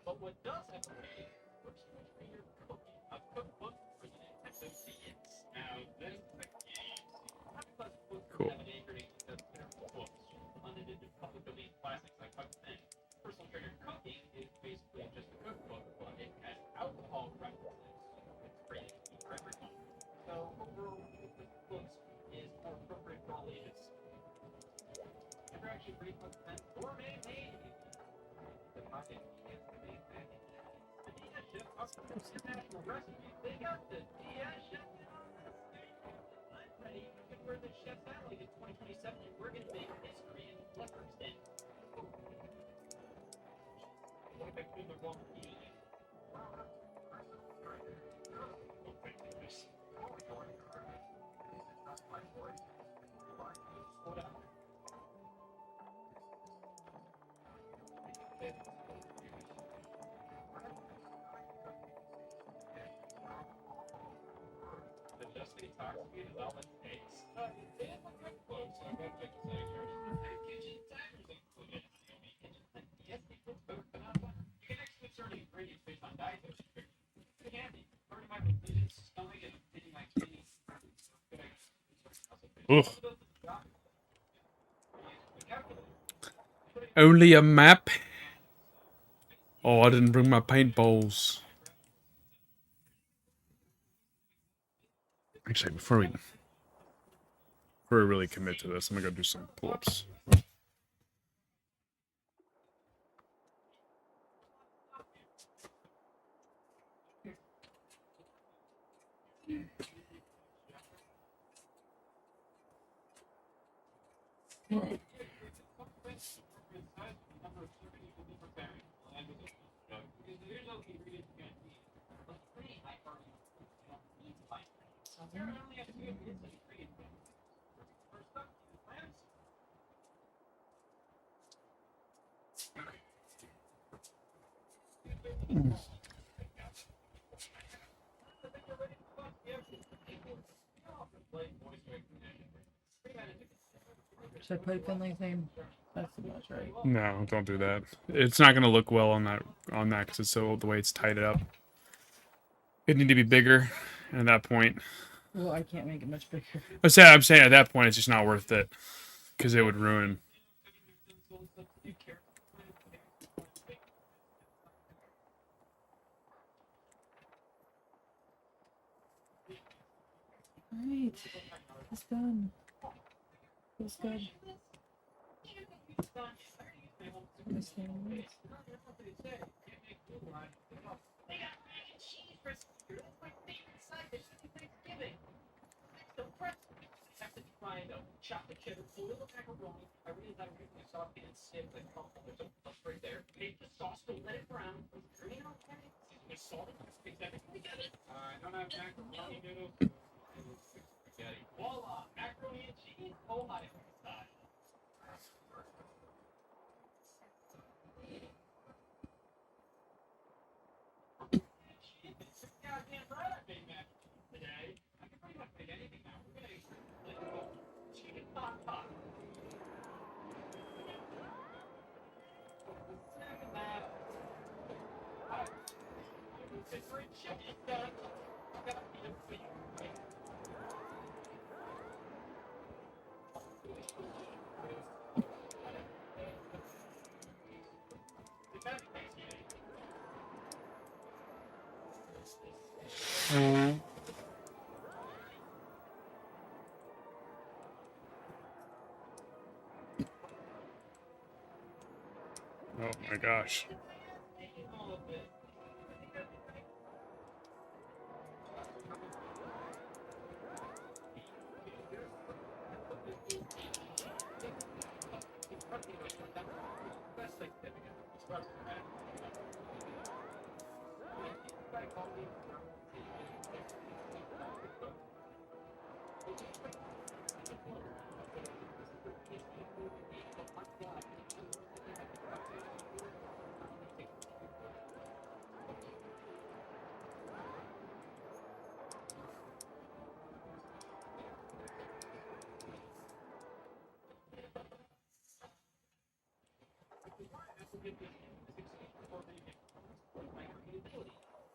S3: But what does have to be works for your cooking, a cookbook for the Nintendo DS. Now, this is a game.
S1: Cool.
S3: Unedited public domain classics like Huck Finn. Personal Trainer Cooking is basically just a cookbook, but it has alcohol references. It's great for everyone. So, overall, this book is more appropriate for all ages. Ever actually read Huck Finn? Or maybe the pocket is the main thing. The DS Chef Huck Finn's international recipe. They got the DS Chef ready where the chef's at, like in 2027, and we're gonna make history in leopard's den. What if I do the wrong thing? Hold on. The just intoxicated almond cakes. They have like cookbooks, so I gotta check the site. Kitchen timers included. Yes, they cook better than that one. You can actually certain ingredients based on dietary restrictions. Pretty handy. Burning my completed stomach and hitting my kidneys.
S1: Ugh. Only a map. Oh, I didn't bring my paintballs. Actually, before we really commit to this, I'm gonna go do some pull-ups.
S2: Should I put Finley's name? That's too much, right?
S1: No, don't do that. It's not gonna look well on that because it's so the way it's tied up. It need to be bigger. And at that point,
S2: Well, I can't make it much bigger.
S1: I'm saying at that point it's just not worth it because it would ruin.
S2: Alright. It's done. Feels good. This thing.
S3: Chocolate cheddar boiled macaroni. I really like it when sauce and stiff like crumble. There's a sauce right there. Make the sauce to let it brown. Green on it. With salt and mix everything together. I don't have macaroni noodles. Spaghetti. Voila! Macaroni and cheese. Ohio style. Goddamn right. top.
S1: Oh my gosh.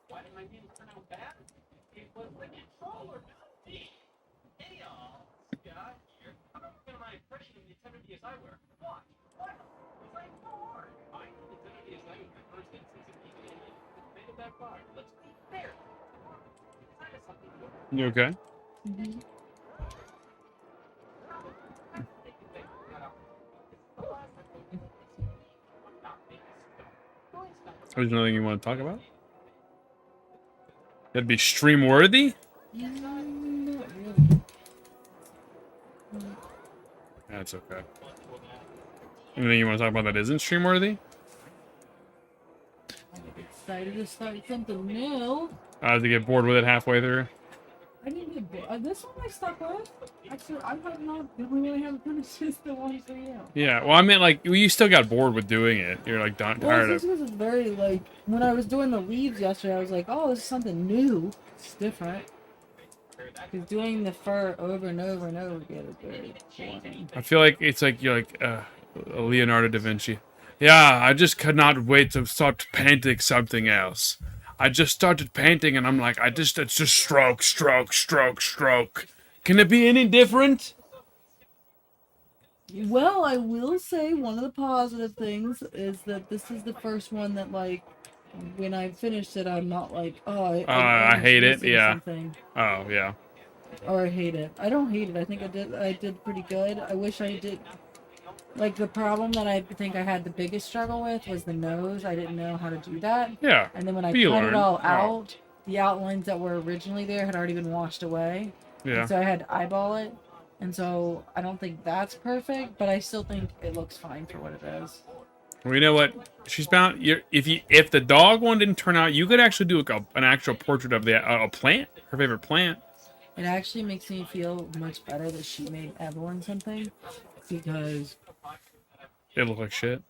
S3: Why did my game turn out bad? It was the controller. Hey y'all, Scott here. I'm not gonna my impression of Nintendo DSiWare. Watch. What? Was I bored? I know Nintendo DSiWare was my first instance of EVA. It's made it that far. Let's be fair. It's kind of something good.
S1: You okay?
S2: Mhm.
S1: There's nothing you want to talk about? That'd be stream worthy?
S2: Not really.
S1: That's okay. Anything you want to talk about that isn't stream worthy?
S2: I'm excited to start something new.
S1: To get bored with it halfway through?
S2: I didn't get this one I stuck with. Actually, I have not. We really haven't finished just the one for you.
S1: Yeah, well, I meant like, you still got bored with doing it. You're like tired
S2: This
S1: of.
S2: was very like when I was doing the leaves yesterday. I was like, oh, this is something new. It's different. Because doing the fur over and over and over again is very boring.
S1: I feel like it's like you're like Leonardo da Vinci. Yeah, I just could not wait to start painting something else. I just started painting and I'm like, it's just stroke, stroke, stroke, stroke. Can it be any different?
S2: Well, I will say one of the positive things is that this is the first one that like when I finished it, I'm not like, oh,
S1: I hate it.
S2: missing
S1: Yeah.
S2: something.
S1: Oh yeah.
S2: Or I hate it. I don't hate it. I think I did pretty good. I wish I did. Like the problem that I think I had the biggest struggle with was the nose. I didn't know how to do that.
S1: Yeah.
S2: And then when I
S1: But you
S2: cut
S1: learn.
S2: it all
S1: Oh.
S2: out, the outlines that were originally there had already been washed away.
S1: Yeah.
S2: And so I had to eyeball it. And so I don't think that's perfect, but I still think it looks fine for what it is.
S1: Well, you know what? She's bound. If the dog one didn't turn out, you could actually do like an actual portrait of a plant, her favorite plant.
S2: It actually makes me feel much better that she made Evelyn something because
S1: It looked like shit.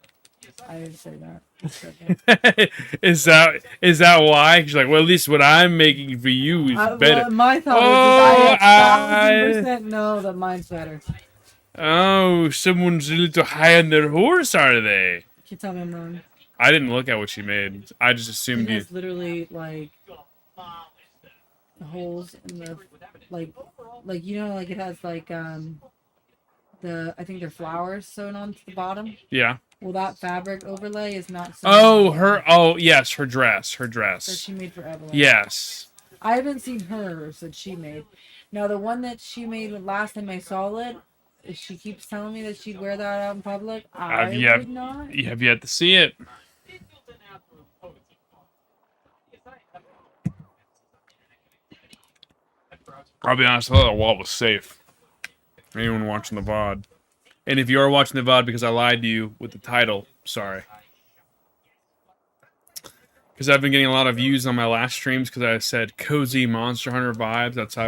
S2: I didn't say that. I said that.
S1: is that why? She's like, well, at least what I'm making for you is better.
S2: Well, my thought
S1: Oh,
S2: is I 1,000% know that mine's better.
S1: Oh, someone's a little high on their horse, are they?
S2: You tell me I'm wrong.
S1: I didn't look at what she made. I just assumed
S2: It
S1: you.
S2: has literally like holes in the like you know like it has like I think they're flowers sewn onto the bottom.
S1: Yeah.
S2: Well, that fabric overlay is not sewn.
S1: Oh,
S2: on.
S1: her. Oh, yes, her dress. Her
S2: That
S1: dress.
S2: she made for Evelyn.
S1: Yes.
S2: I haven't seen hers that she made. Now the one that she made last time I saw it, she keeps telling me that she'd wear that out in public. I would not.
S1: You have yet to see it. I'll be honest, I thought the wall was safe. Anyone watching the VOD. And if you are watching the VOD because I lied to you with the title, sorry. Because I've been getting a lot of views on my last streams because I said cozy Monster Hunter vibes outside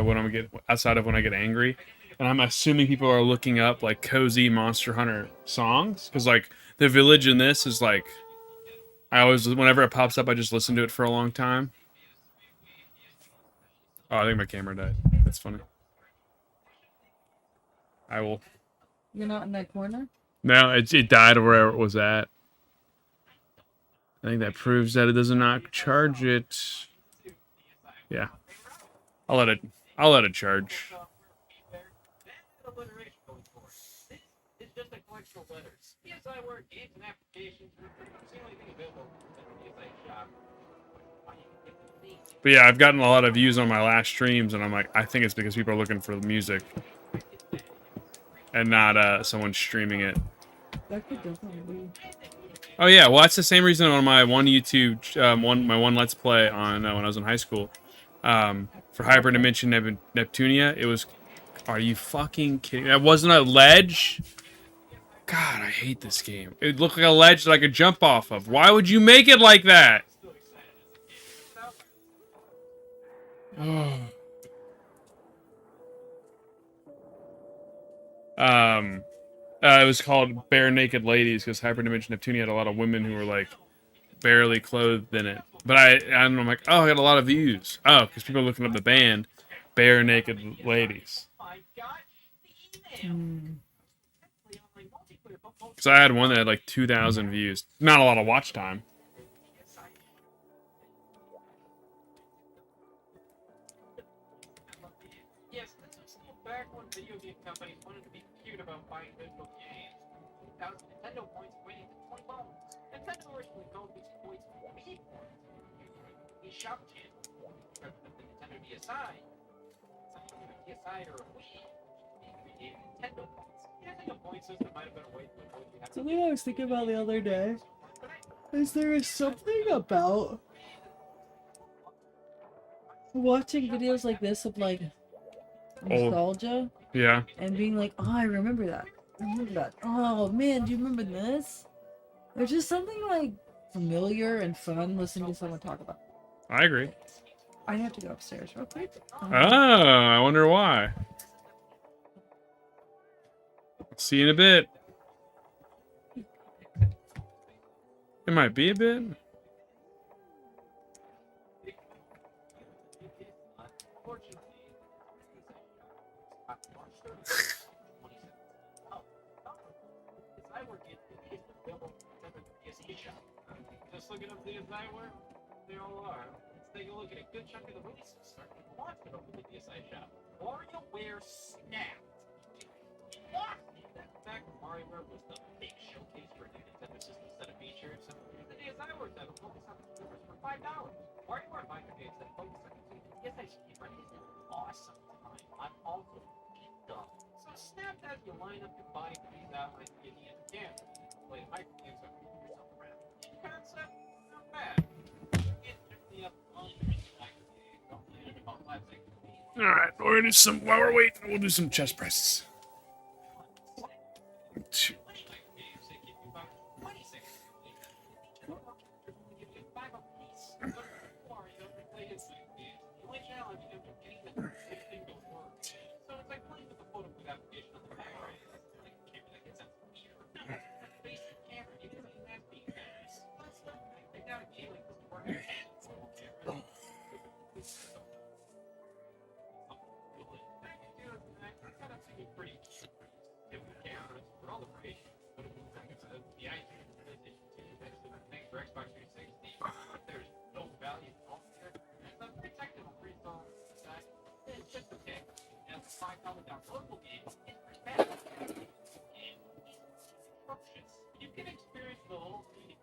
S1: of when I get angry. And I'm assuming people are looking up like cozy Monster Hunter songs. Because like the village in this is like, whenever it pops up, I just listen to it for a long time. Oh, I think my camera died. That's funny. I will
S2: You're not in that corner?
S1: No, it died wherever it was at. I think that proves that it does not charge it. Yeah. I'll let it charge.
S3: It's just a collection of letters. PSI Word games and applications are pretty much the only thing available at the PSI shop.
S1: But yeah, I've gotten a lot of views on my last streams, and I'm like, I think it's because people are looking for the music and not someone streaming it.
S2: That could definitely be.
S1: Oh yeah, well that's the same reason on my one YouTube, my one Let's Play on when I was in high school, for Hyperdimension Neptunia. It was, are you fucking kidding? That wasn't a ledge. God, I hate this game. It looked like a ledge that I could jump off of. Why would you make it like that? Oh. It was called Bare Naked Ladies because Hyperdimension Neptunia had a lot of women who were like barely clothed in it. But I don't know, I'm like, oh, I got a lot of views. Oh, because people are looking up the band Bare Naked Ladies. Because I had one that had like 2,000 views. Not a lot of watch time.
S3: Yes, this was still back when video game companies wanted to be cute about buying digital games. 2,000 Nintendo points equating to 20 bones. Nintendo originally called these points Wii points. The shop channel. Rather than the Nintendo DSi. Something like a DSi or a Wii. They gave Nintendo points. Yeah, I think a point system might have been a way to avoid you having
S2: Something I was thinking about the other day is there is something about watching videos like this of like nostalgia
S1: Yeah.
S2: and being like, oh, I remember that. I remember that. Oh man, do you remember this? There's just something like familiar and fun listening to someone talk about.
S1: I agree.
S2: I have to go upstairs real quick.
S1: Oh, I wonder why. See you in a bit. It might be a bit.
S3: Just looking up DSi where they all are. Let's take a look at a good chunk of the releases starting to launch it over the DSi shop. WarioWare Snap. Back when WarioWare was the big showcase for a new Nintendo system set of features, the DSiWare title focused on consumers for $5. WarioWare minor games that focus on consumers. DSi Speedrun is an awesome time. I'm also dumb. So Snap has you line up your body for these outlines in the end camera. Play micro games that move yourself around. Concept, not bad. Get me up on the micro games. Don't play it about 5 seconds.
S1: All right, we'll do some. While we're waiting, we'll do some chest presses. Two. You can experience the whole thing.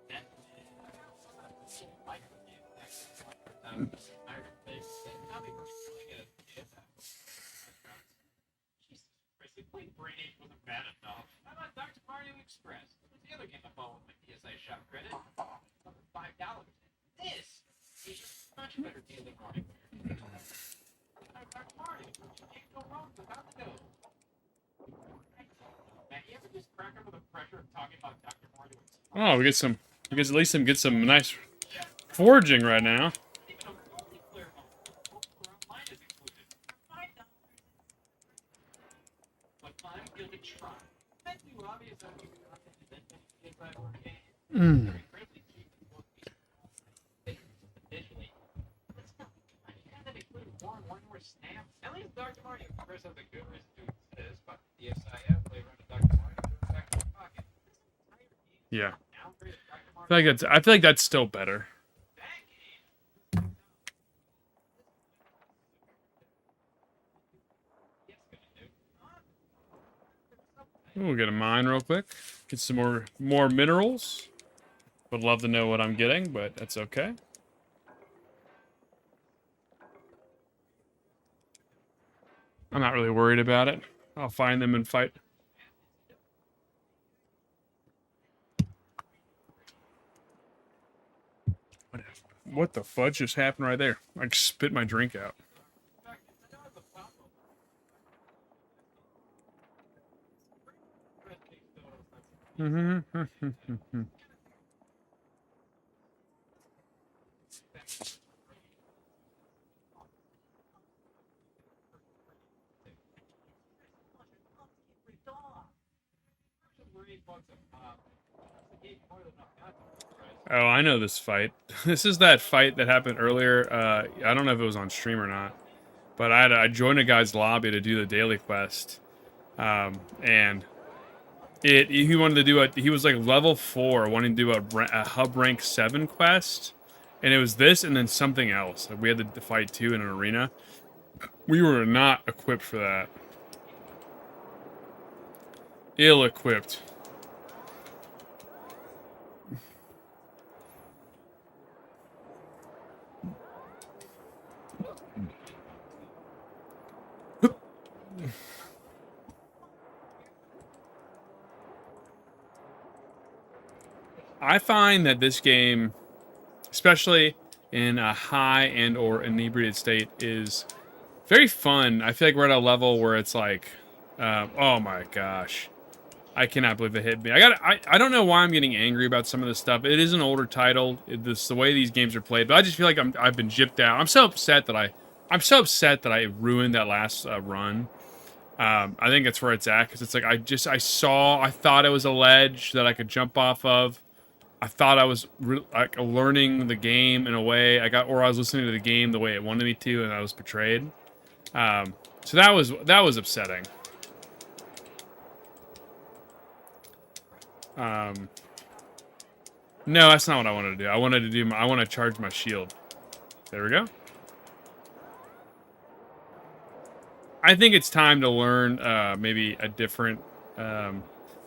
S1: Brain wasn't bad enough. How about Dr. Mario Express? What's the other game I bought with my PSI shop credit? $5. This is a much better deal than Mario. Dr. Mario, you can't go wrong without the dough. Man, you ever just crack under the pressure of talking about Dr. Mario Express? Oh, we get some. You guys at least get some nice foraging right now. Mm.
S3: At least Dr. Mario Express has a good reason to exist, but the DSi flavor of Dr. Mario
S1: Yeah. I feel like that's still better. We'll get a mine real quick. Get some more minerals. Would love to know what I'm getting, but that's okay. I'm not really worried about it. I'll find them and fight. What the fudge just happened right there? I just spit my drink out. Oh, I know this fight. This is that fight that happened earlier. I don't know if it was on stream or not, but I joined a guy's lobby to do the daily quest, and he wanted to do he was like level 4, wanting to do a hub rank 7 quest, and it was this and then something else. Like we had to fight 2 in an arena. We were not equipped for that. Ill-equipped. I find that this game, especially in a high and or inebriated state, is very fun. I feel like we're at a level where it's like, oh my gosh, I cannot believe it hit me. I don't know why I'm getting angry about some of this stuff. It is an older title. It's the way these games are played, but I just feel like I've been gypped out. I'm so upset that I ruined that last run. I think that's where it's at, because it's like I thought it was a ledge that I could jump off of. I thought I was like learning the game in a way or I was listening to the game the way it wanted me to, and I was betrayed. So that was upsetting. No, that's not what I wanted to do. I want to charge my shield. There we go. I think it's time to learn maybe a different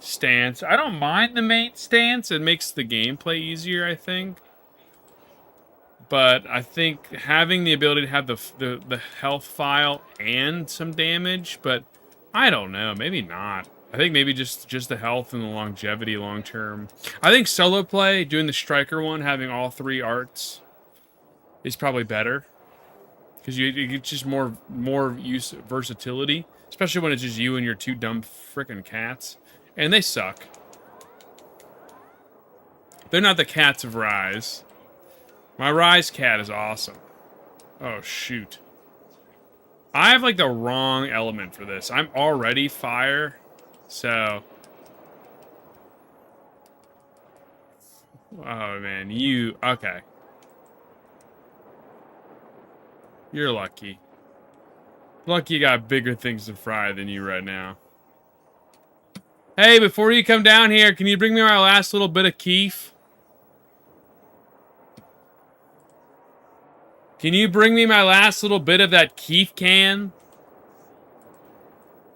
S1: stance. I don't mind the main stance. It makes the gameplay easier, I think. But I think having the ability to have the health file and some damage, but I don't know, maybe not. I think maybe just the health and the longevity long term. I think solo play, doing the striker one, having all 3 arts is probably better. Because you get just more versatility, especially when it's just you and your 2 dumb frickin' cats. And they suck. They're not the cats of Rise. My Rise cat is awesome. Oh, shoot. I have, like, the wrong element for this. I'm already fire, so... Oh, man, okay. You're lucky. Lucky you got bigger things to fry than you right now. Hey, before you come down here, can you bring me my last little bit of keef? Can you bring me my last little bit of that keef can?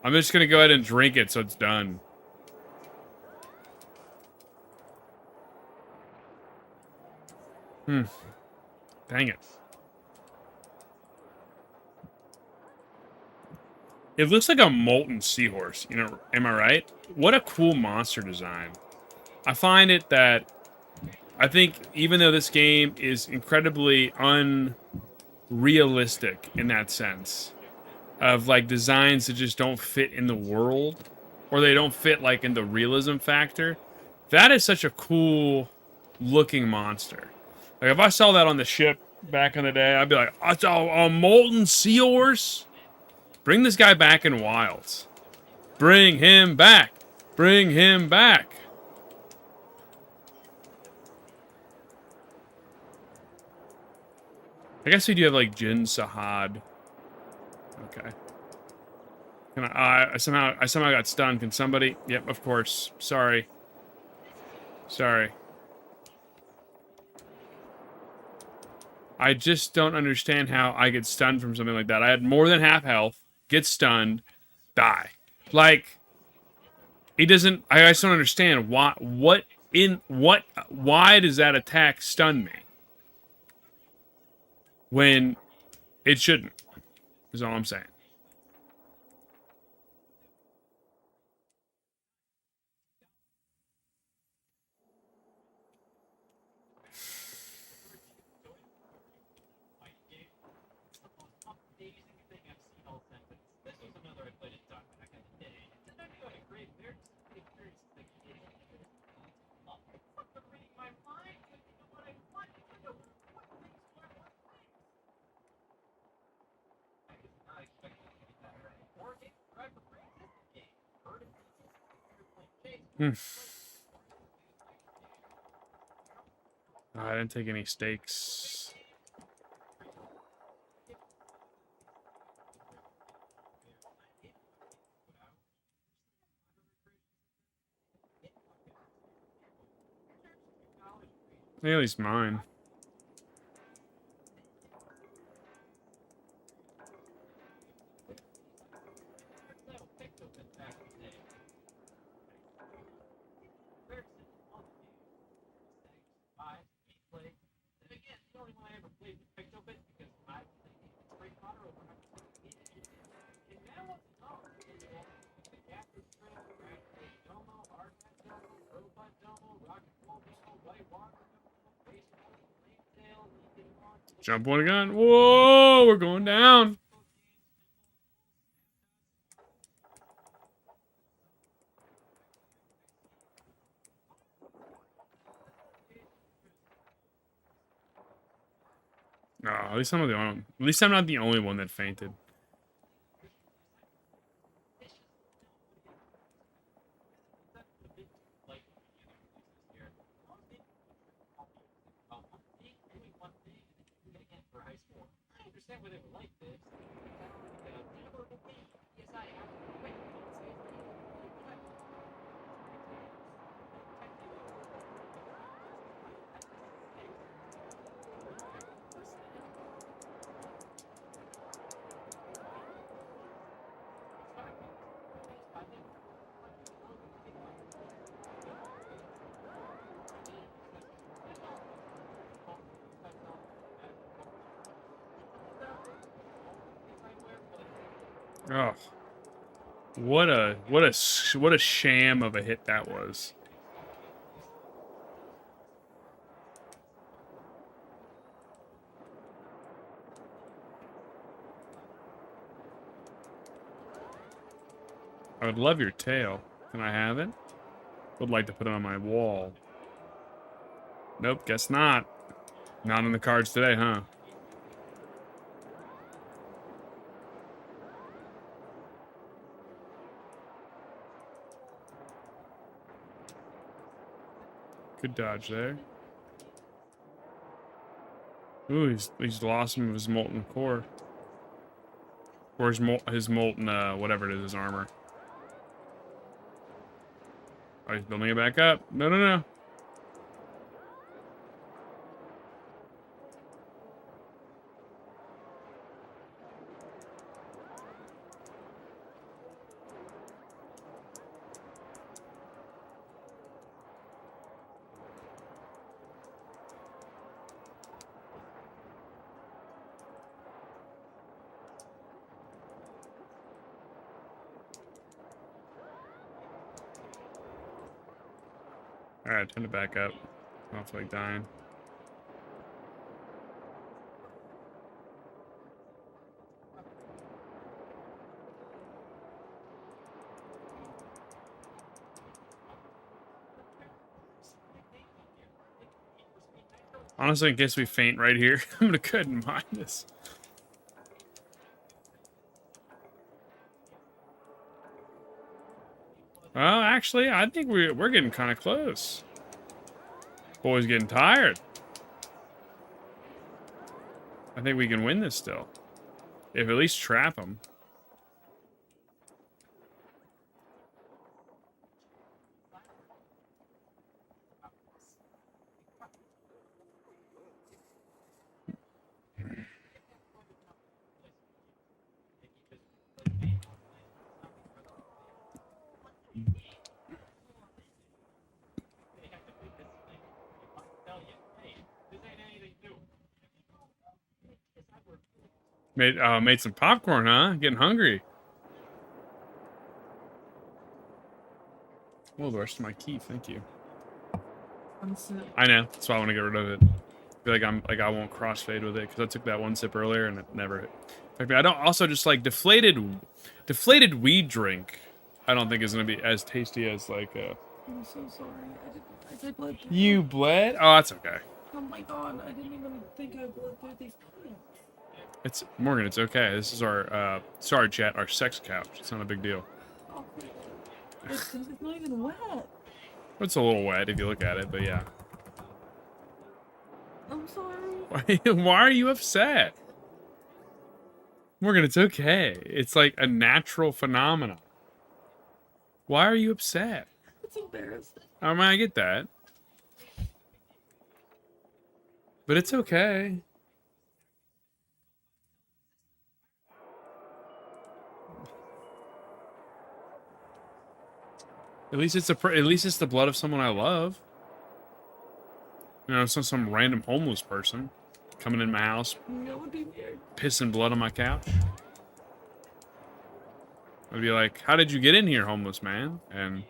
S1: I'm just gonna go ahead and drink it so it's done. Dang it. It looks like a molten seahorse, you know, am I right? What a cool monster design. I find it that I think even though this game is incredibly unrealistic in that sense of like designs that just don't fit in the world or they don't fit like in the realism factor, that is such a cool looking monster. Like if I saw that on the ship back in the day, I'd be like, oh, it's a molten seahorse? Bring this guy back in Wilds. Bring him back. Bring him back. I guess we do have like Jin Sahad. Okay. I somehow got stunned. Can somebody? Yep, of course. Sorry. Sorry. I just don't understand how I get stunned from something like that. I had more than half health, get stunned, die. Like, it doesn't. I just don't understand why. Why does that attack stun me when it shouldn't? Is all I'm saying. Hmm. Oh, I didn't take any stakes. At least mine. Jump one gun. Whoa, we're going down. No, at least I'm not the only one. At least I'm not the only one that fainted. Oh, what a sham of a hit that was. I would love your tail. Can I have it? Would like to put it on my wall. Nope, guess not. Not in the cards today, huh? Good dodge there. Ooh, he's lost some of his molten core. Or his molten, whatever it is, his armor. Oh, he's building it back up. No, no, no. Alright, time to back up. I don't feel like dying. Honestly, in case we faint right here, I'm gonna go ahead and mine this. Well, actually, I think we're getting kind of close. Boy's getting tired. I think we can win this still. If at least trap him. Made some popcorn, huh? Getting hungry. Oh, the rest of my key, thank you.
S2: I'm sick.
S1: I know, that's why I want to get rid of it. I feel like I won't crossfade with it because I took that one sip earlier and it never hit. In fact, I don't also just like deflated weed drink. I don't think is gonna be as tasty as like
S2: I'm so sorry. I bled through.
S1: You bled? Oh, that's okay.
S2: Oh my god, I didn't even think I bled through these pants.
S1: It's Morgan. It's okay. This is our sorry chat, our sex couch. It's not a big deal.
S2: Oh, it's not even wet.
S1: It's a little wet if you look at it, but yeah.
S2: I'm sorry.
S1: Why are you upset? Morgan, it's okay. It's like a natural phenomenon. Why are you upset?
S2: It's embarrassing.
S1: I mean, I get that. But it's okay. At least it's the blood of someone I love. You know, it's not some random homeless person coming in my house,
S2: That would be weird.
S1: pissing blood on my couch. I'd be like, "How did you get in here, homeless man?" And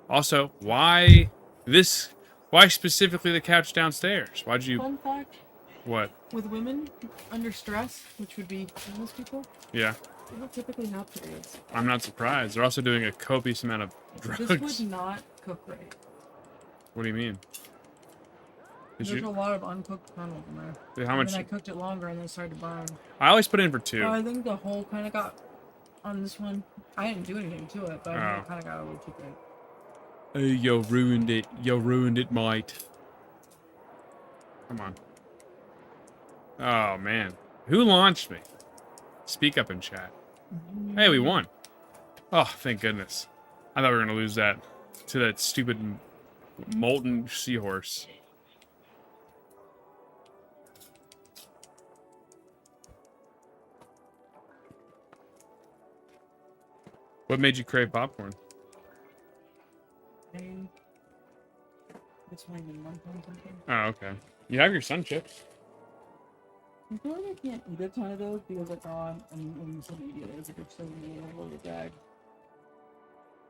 S1: also, why specifically the couch downstairs? Why'd you?
S2: Fun fact:
S1: What?
S2: with women under stress, which would be homeless people,
S1: Yeah,
S2: they don't typically have periods.
S1: I'm not surprised. They're also doing a copious amount of drugs.
S2: This would not cook right.
S1: What do you mean? Did
S2: There's a
S1: you?
S2: lot of uncooked kernels in there.
S1: How
S2: And
S1: much?
S2: then I cooked it longer and then it started to burn.
S1: I always put in for 2.
S2: I think the hole kind of got on this one. I didn't do anything to it, but I think it kind of got a little too big.
S1: Oh, you ruined it. You ruined it, mate. Come on. Oh, man. Who launched me? Speak up in chat. Hey, we won. Oh, thank goodness. I thought we were going to lose that to that stupid molten seahorse. What made you crave popcorn?
S2: And it's only been 1 point something.
S1: Oh, okay. You have your sun chips.
S2: I feel like I can't eat a ton of those because like on some media there's like a so many in a little bag.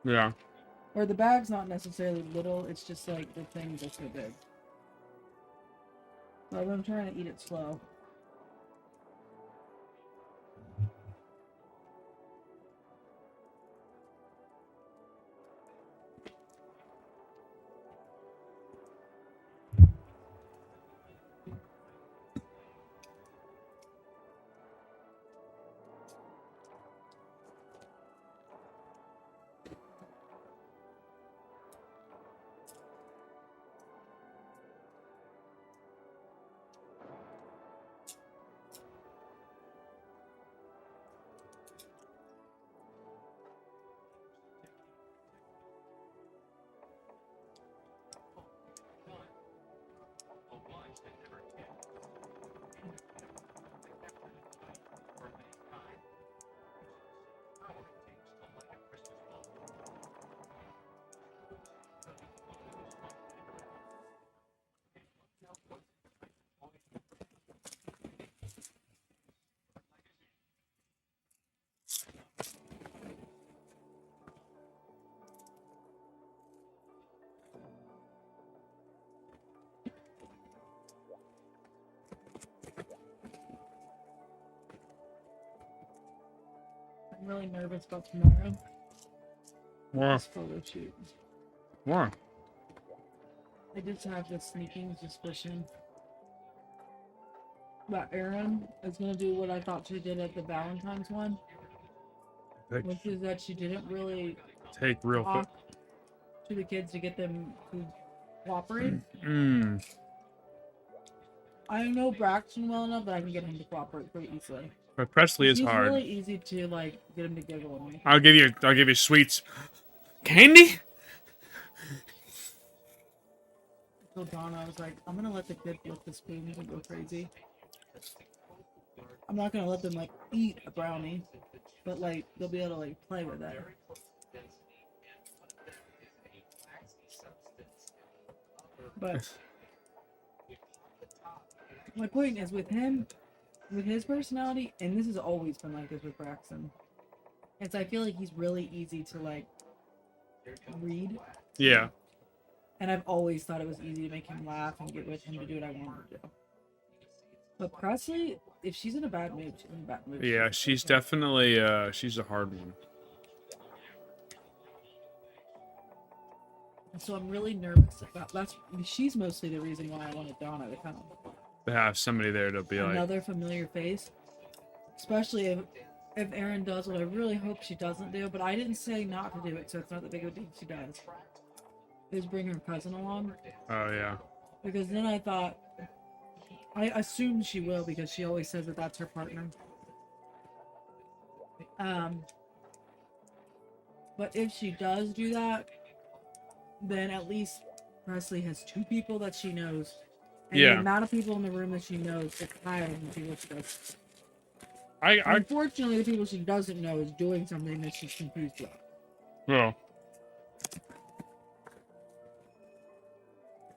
S1: Yeah.
S2: Or the bag's not necessarily little, it's just like the things are so big. So I'm trying to eat it slow. I'm really nervous about tomorrow.
S1: Why?
S2: This photo shoot.
S1: Why?
S2: I just have this sneaking suspicion that Erin is gonna do what I thought she did at the Valentine's one, which is that she didn't really
S1: Take real quick.
S2: talk to the kids to get them to cooperate.
S1: Mmm.
S2: I know Braxton well enough that I can get him to cooperate pretty easily.
S1: But Presley is
S2: He's
S1: hard.
S2: really easy to like get him to giggle at me.
S1: I'll give you sweets. Candy?
S2: I told Donna, I was like, I'm gonna let the kids lick the spoons and go crazy. I'm not gonna let them like eat a brownie, but like they'll be able to like play with it. But my point is with him, with his personality, and this has always been like this with Braxton, is I feel like he's really easy to like read,
S1: Yeah.
S2: and I've always thought it was easy to make him laugh and get with him to do what I want him to do. But Presley, if she's in a bad mood, she's in a bad mood.
S1: Yeah, she's definitely she's a hard one.
S2: So I'm really nervous about she's mostly the reason why I wanted Donna to come.
S1: To have somebody there to be like,
S2: Another familiar face. Especially if Erin does what I really hope she doesn't do, but I didn't say not to do it, so it's not that big of a deal if she does. Is bring her cousin along.
S1: oh yeah.
S2: Because then I thought, I assumed she will because she always says that that's her partner. But if she does do that, then at least Presley has two people that she knows. And
S1: Yeah.
S2: the amount of people in the room that she knows is higher than the people she does.
S1: I
S2: Unfortunately, the people she doesn't know is doing something that she's confused with.
S1: well,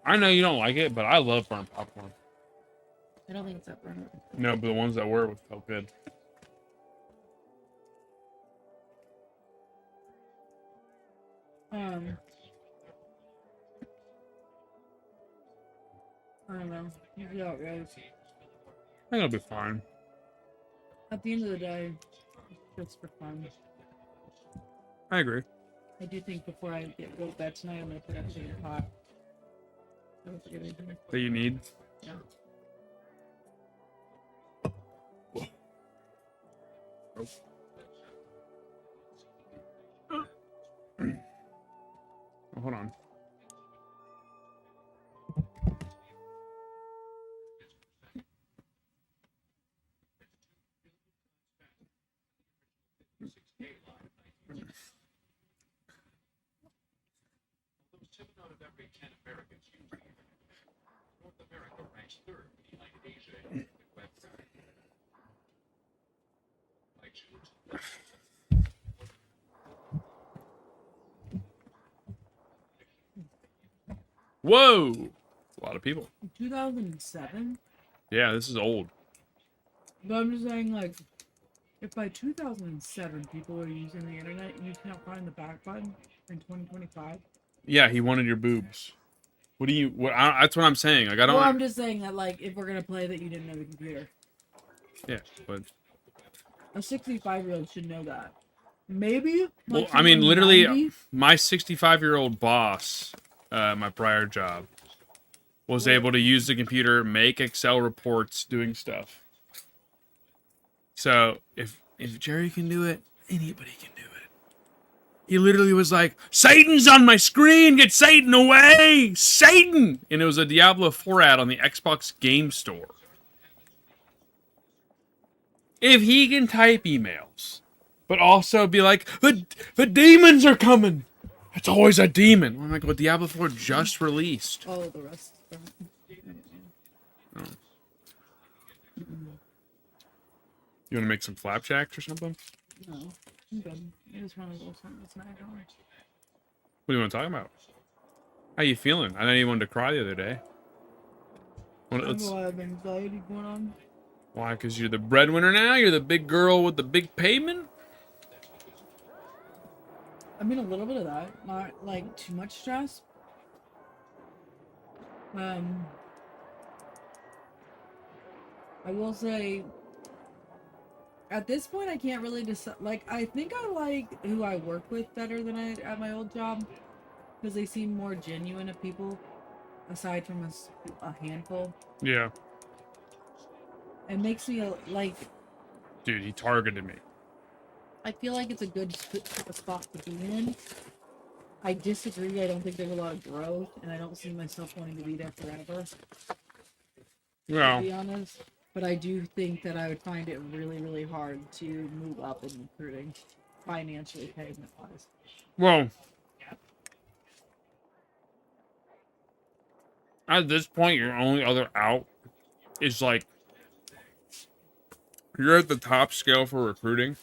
S1: I know you don't like it, but I love burnt popcorn.
S2: I don't think it's that burnt.
S1: No, but the ones that were felt good.
S2: I don't know. Usually how it goes.
S1: I think it'll be fine.
S2: At the end of the day, it's for fun.
S1: I agree.
S2: I do think before I go to bed tonight, I'm gonna put everything in hot. Don't forget anything.
S1: That you need.
S2: Yeah.
S1: Oh, hold on. Whoa! A lot of people.
S2: 2007?
S1: Yeah, this is old.
S2: But I'm just saying, like, if by 2007 people were using the internet and you can't find the back button in 2025.
S1: Yeah, he wanted your boobs. What do you? What? That's what I'm saying. Like I don't.
S2: Well, I'm just saying that, like, if we're gonna play that you didn't know the computer,
S1: Yeah, but
S2: a 65-year-old should know that. Maybe.
S1: well,
S2: like
S1: I mean,
S2: someone
S1: literally,
S2: 90?
S1: my 65-year-old boss, my prior job, was able to use the computer, make Excel reports, doing stuff. So if Jerry can do it, anybody can do it. He literally was like, "Satan's on my screen! Get Satan away! Satan!" And it was a Diablo 4 ad on the Xbox Game Store. If he can type emails, but also be like, the demons are coming! It's always a demon. I'm like, well, Diablo 4 just released.
S2: Oh, the rest.
S1: Oh. You want to make some flapjacks or something?
S2: No, I'm good. I just want a little something to snack on.
S1: What do you want to talk about? How you feeling? I know you wanted to cry the other day.
S2: I have a lot of anxiety going on.
S1: Why? Because you're the breadwinner now? You're the big girl with the big payment?
S2: I mean, a little bit of that. Not, like, too much stress. I will say, at this point, I can't really decide. Like, I think I like who I work with better than I at my old job. Because they seem more genuine of people, aside from a handful.
S1: Yeah.
S2: It makes me, like...
S1: Dude, he targeted me.
S2: I feel like it's a good spot to be in. I disagree. I don't think there's a lot of growth, and I don't see myself wanting to be there forever.
S1: Well,
S2: To be honest, but I do think that I would find it really, really hard to move up in recruiting, financially, payment-wise.
S1: well, at this point, your only other out is like, you're at the top scale for recruiting.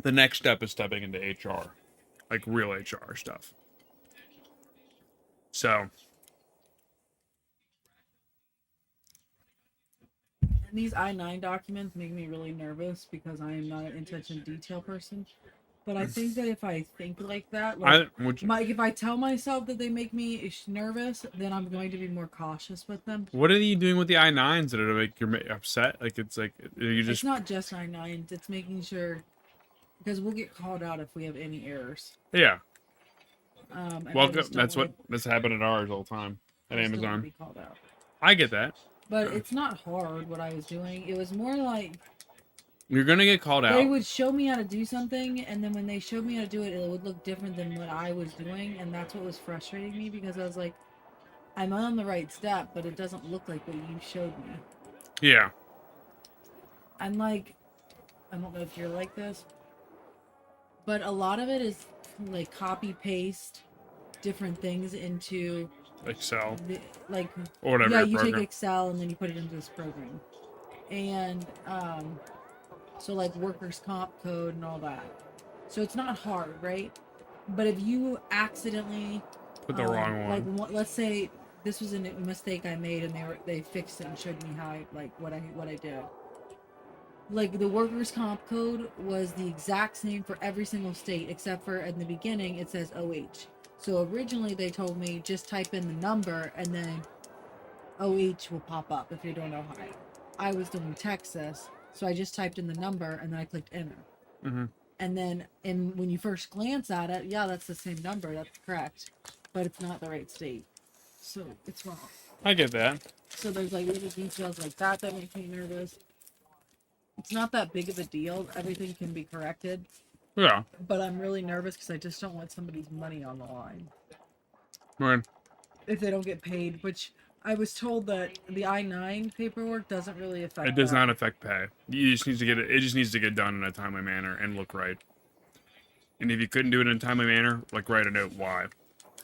S1: The next step is stepping into HR, like real HR stuff. So,
S2: these I-9 documents make me really nervous because I am not an attention detail person. But I think that if I think like that, like if I tell myself that they make me nervous, then I'm going to be more cautious with them.
S1: What are you doing with the I-9s that are make you upset? Like it's like you just
S2: It's not just I-9s. It's making sure because we'll get called out if we have any errors.
S1: yeah.
S2: And I
S1: Welcome.
S2: just don't
S1: That's what
S2: like-
S1: that's happened at ours all the time at
S2: I just don't wanna
S1: Amazon.
S2: be called out.
S1: I get that.
S2: But it's not hard what I was doing. It was more like
S1: You're gonna get called
S2: they
S1: out.
S2: would show me how to do something, and then when they showed me how to do it, it would look different than what I was doing, and that's what was frustrating me because I was like, I'm on the right step, but it doesn't look like what you showed me.
S1: Yeah.
S2: I'm like, I don't know if you're like this, but a lot of it is like copy paste different things into
S1: Excel
S2: like
S1: or whatever.
S2: yeah,
S1: your
S2: you
S1: program.
S2: take Excel and then you put it into this program, and so like workers' comp code and all that. So it's not hard, right? But if you accidentally
S1: Put the wrong one.
S2: like let's say this was a mistake I made and they fixed it and showed me how what I did. Like the workers' comp code was the exact same for every single state except for in the beginning it says OH. So originally they told me just type in the number and then OH will pop up if you're doing Ohio. I was doing Texas, so I just typed in the number and then I clicked enter.
S1: Mm-hmm.
S2: And then when you first glance at it, yeah, that's the same number, that's correct. But it's not the right state. So it's wrong.
S1: I get that.
S2: So there's like little details like that that make me nervous. It's not that big of a deal. Everything can be corrected.
S1: Yeah.
S2: But I'm really nervous because I just don't want somebody's money on the line.
S1: Right.
S2: If they don't get paid, which I was told that the I-9 paperwork doesn't really affect
S1: It does
S2: that.
S1: not affect pay. You just need to get it. It just needs to get done in a timely manner and look right. And if you couldn't do it in a timely manner, like write a note why.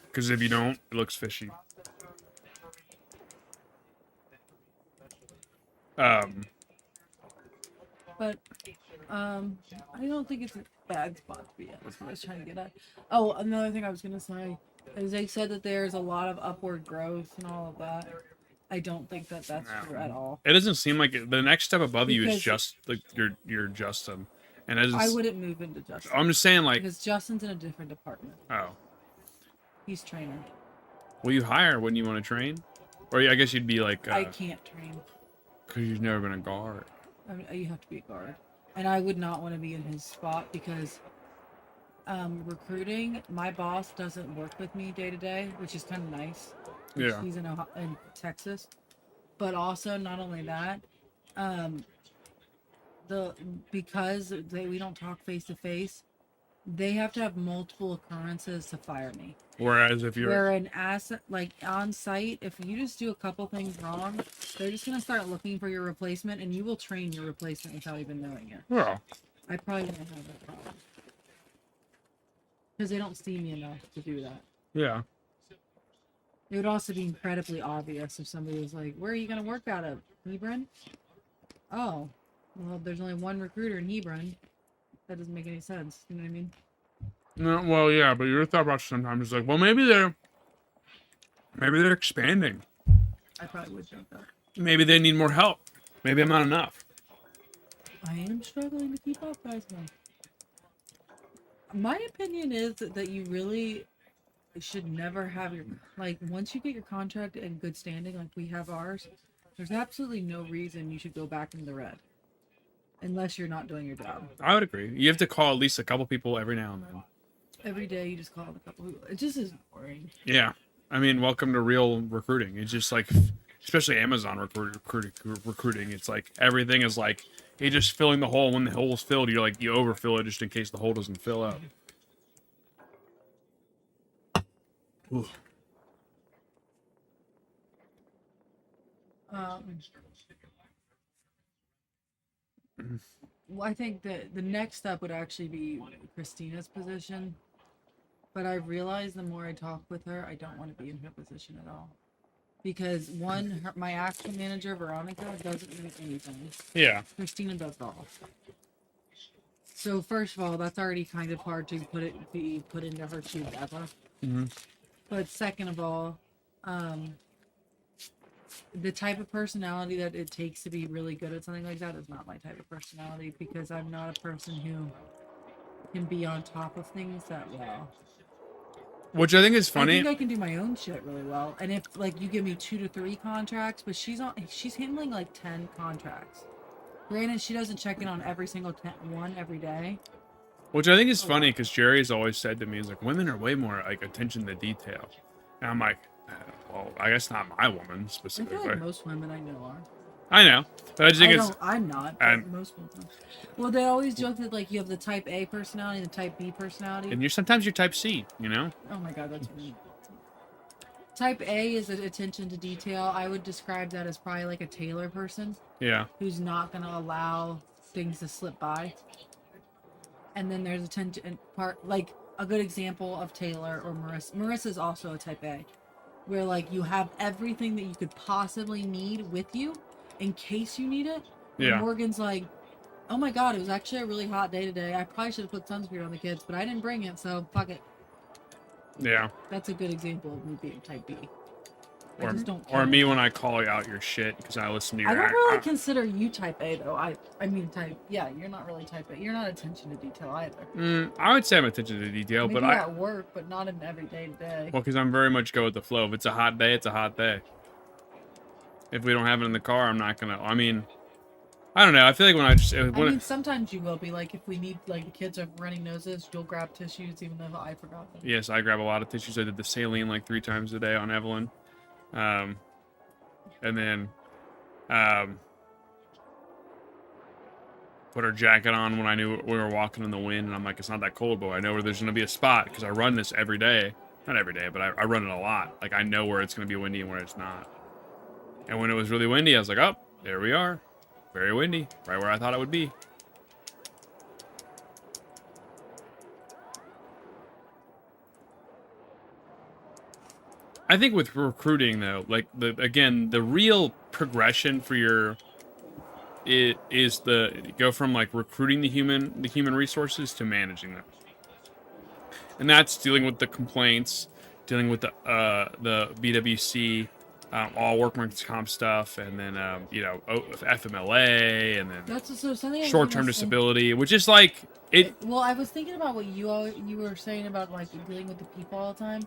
S1: Because if you don't, it looks fishy.
S2: But I don't think it's a bad spot to be at. That's what I was trying to get at. Oh, another thing I was gonna say is they said that there's a lot of upward growth and all of that. I don't think that that's
S1: No.
S2: true at all.
S1: It doesn't seem like the next step above you is
S2: Because-
S1: just like you're Justin, and it doesn't
S2: I wouldn't move into Justin
S1: I'm just saying like
S2: because Justin's in a different department.
S1: oh,
S2: He's trainer.
S1: will you hire when you want to train, or I guess you'd be like
S2: I can't train.
S1: because you've never been a guard.
S2: I mean, you have to be a guard, and I would not want to be in his spot because recruiting. My boss doesn't work with me day to day, which is kind of nice.
S1: Yeah.
S2: He's in Texas, but also not only that, because we don't talk face to face, they have to have multiple occurrences to fire me.
S1: Whereas if you're
S2: Where an asset like on site, if you just do a couple things wrong, they're just gonna start looking for your replacement, and you will train your replacement without even knowing it.
S1: well,
S2: I probably won't have that problem because they don't see me enough to do that.
S1: yeah,
S2: It would also be incredibly obvious if somebody was like, "Where are you gonna work out of, Hebron?" Oh, well, there's only one recruiter in Hebron. That doesn't make any sense. You know what I mean?
S1: no, well, yeah, but your thought process sometimes is like, well, maybe they're expanding.
S2: I probably would think that.
S1: Maybe they need more help. Maybe I'm not enough.
S2: I am struggling to keep up, guys. Now. My opinion is that you really should never have your once you get your contract in good standing, like we have ours. There's absolutely no reason you should go back in the red, unless you're not doing your job.
S1: I would agree. You have to call at least a couple people every now and then.
S2: Every day you just call a couple people. It just is boring.
S1: Yeah, I mean, welcome to real recruiting. It's just like, especially Amazon recruiting. It's like everything is like you're just filling the hole. When the hole is filled, you're like you overfill it just in case the hole doesn't fill up. Oof.
S2: Well, I think that the next step would actually be Christina's position. But I realized the more I talk with her, I don't want to be in her position at all. Because my action manager, Veronica, doesn't do anything.
S1: Yeah.
S2: Christina does it all. So first of all, that's already kind of hard to be put into her shoes ever.
S1: Mm-hmm.
S2: But second of all, the type of personality that it takes to be really good at something like that is not my type of personality, because I'm not a person who can be on top of things that well.
S1: Which I think is
S2: I
S1: funny.
S2: think I can do my own shit really well. And if like you give me 2 to 3 contracts, but she's handling like 10 contracts. Granted, she doesn't check in on every single one every day.
S1: Which I think is funny because Jerry's always said to me, he's like, women are way more like attention to detail. And I'm like, well, I guess not my woman
S2: I feel
S1: specifically.
S2: like most women I know are.
S1: I know. But I just think it's.
S2: I'm not. But
S1: and-
S2: most women. Well, they always joke that like you have the type A personality and the type B personality.
S1: And sometimes you're type C, you know?
S2: Oh my god, that's weird. Type A is an attention to detail. I would describe that as probably like a Taylor person
S1: Yeah.
S2: who's not going to allow things to slip by. And then there's attention part, like a good example of Taylor or Marissa. Marissa's also a type A, where like you have everything that you could possibly need with you in case you need it. And
S1: Yeah.
S2: Morgan's like, oh my god, it was actually a really hot day today. I probably should have put sunscreen on the kids, but I didn't bring it, so fuck it.
S1: Yeah.
S2: That's a good example of me being type B. I
S1: Or,
S2: just don't
S1: or
S2: care.
S1: me when I call out your shit because I listen to your
S2: I don't
S1: act.
S2: really consider you type A though. I mean type. Yeah, you're not really type A. You're not attention to detail either.
S1: I would say I'm attention to detail,
S2: Maybe
S1: but
S2: at work, but not in every day to day.
S1: well, because I'm very much go with the flow. If it's a hot day, it's a hot day. If we don't have it in the car, I'm not gonna. I mean, I don't know. I feel like when I just
S2: I mean, sometimes you will be like, if we need, like, the kids are running noses, you'll grab tissues, even though I forgot them.
S1: yes, I grab a lot of tissues. I did the saline like 3 times a day on Evelyn, and then put her jacket on when I knew we were walking in the wind, and I'm like, it's not that cold, but I know where there's gonna be a spot because I run this every day. Not every day, but I run it a lot. Like I know where it's gonna be windy and where it's not. And when it was really windy, I was like, oh, there we are. Very windy, right where I thought it would be. I think with recruiting though, like the real progression for it is go from like recruiting the human resources to managing them. And that's dealing with the complaints, dealing with the BWC, all workman's comp stuff, and then FMLA, and then
S2: That's so something.
S1: short-term disability, which is like it.
S2: Well, I was thinking about what you were saying about like dealing with the people all the time,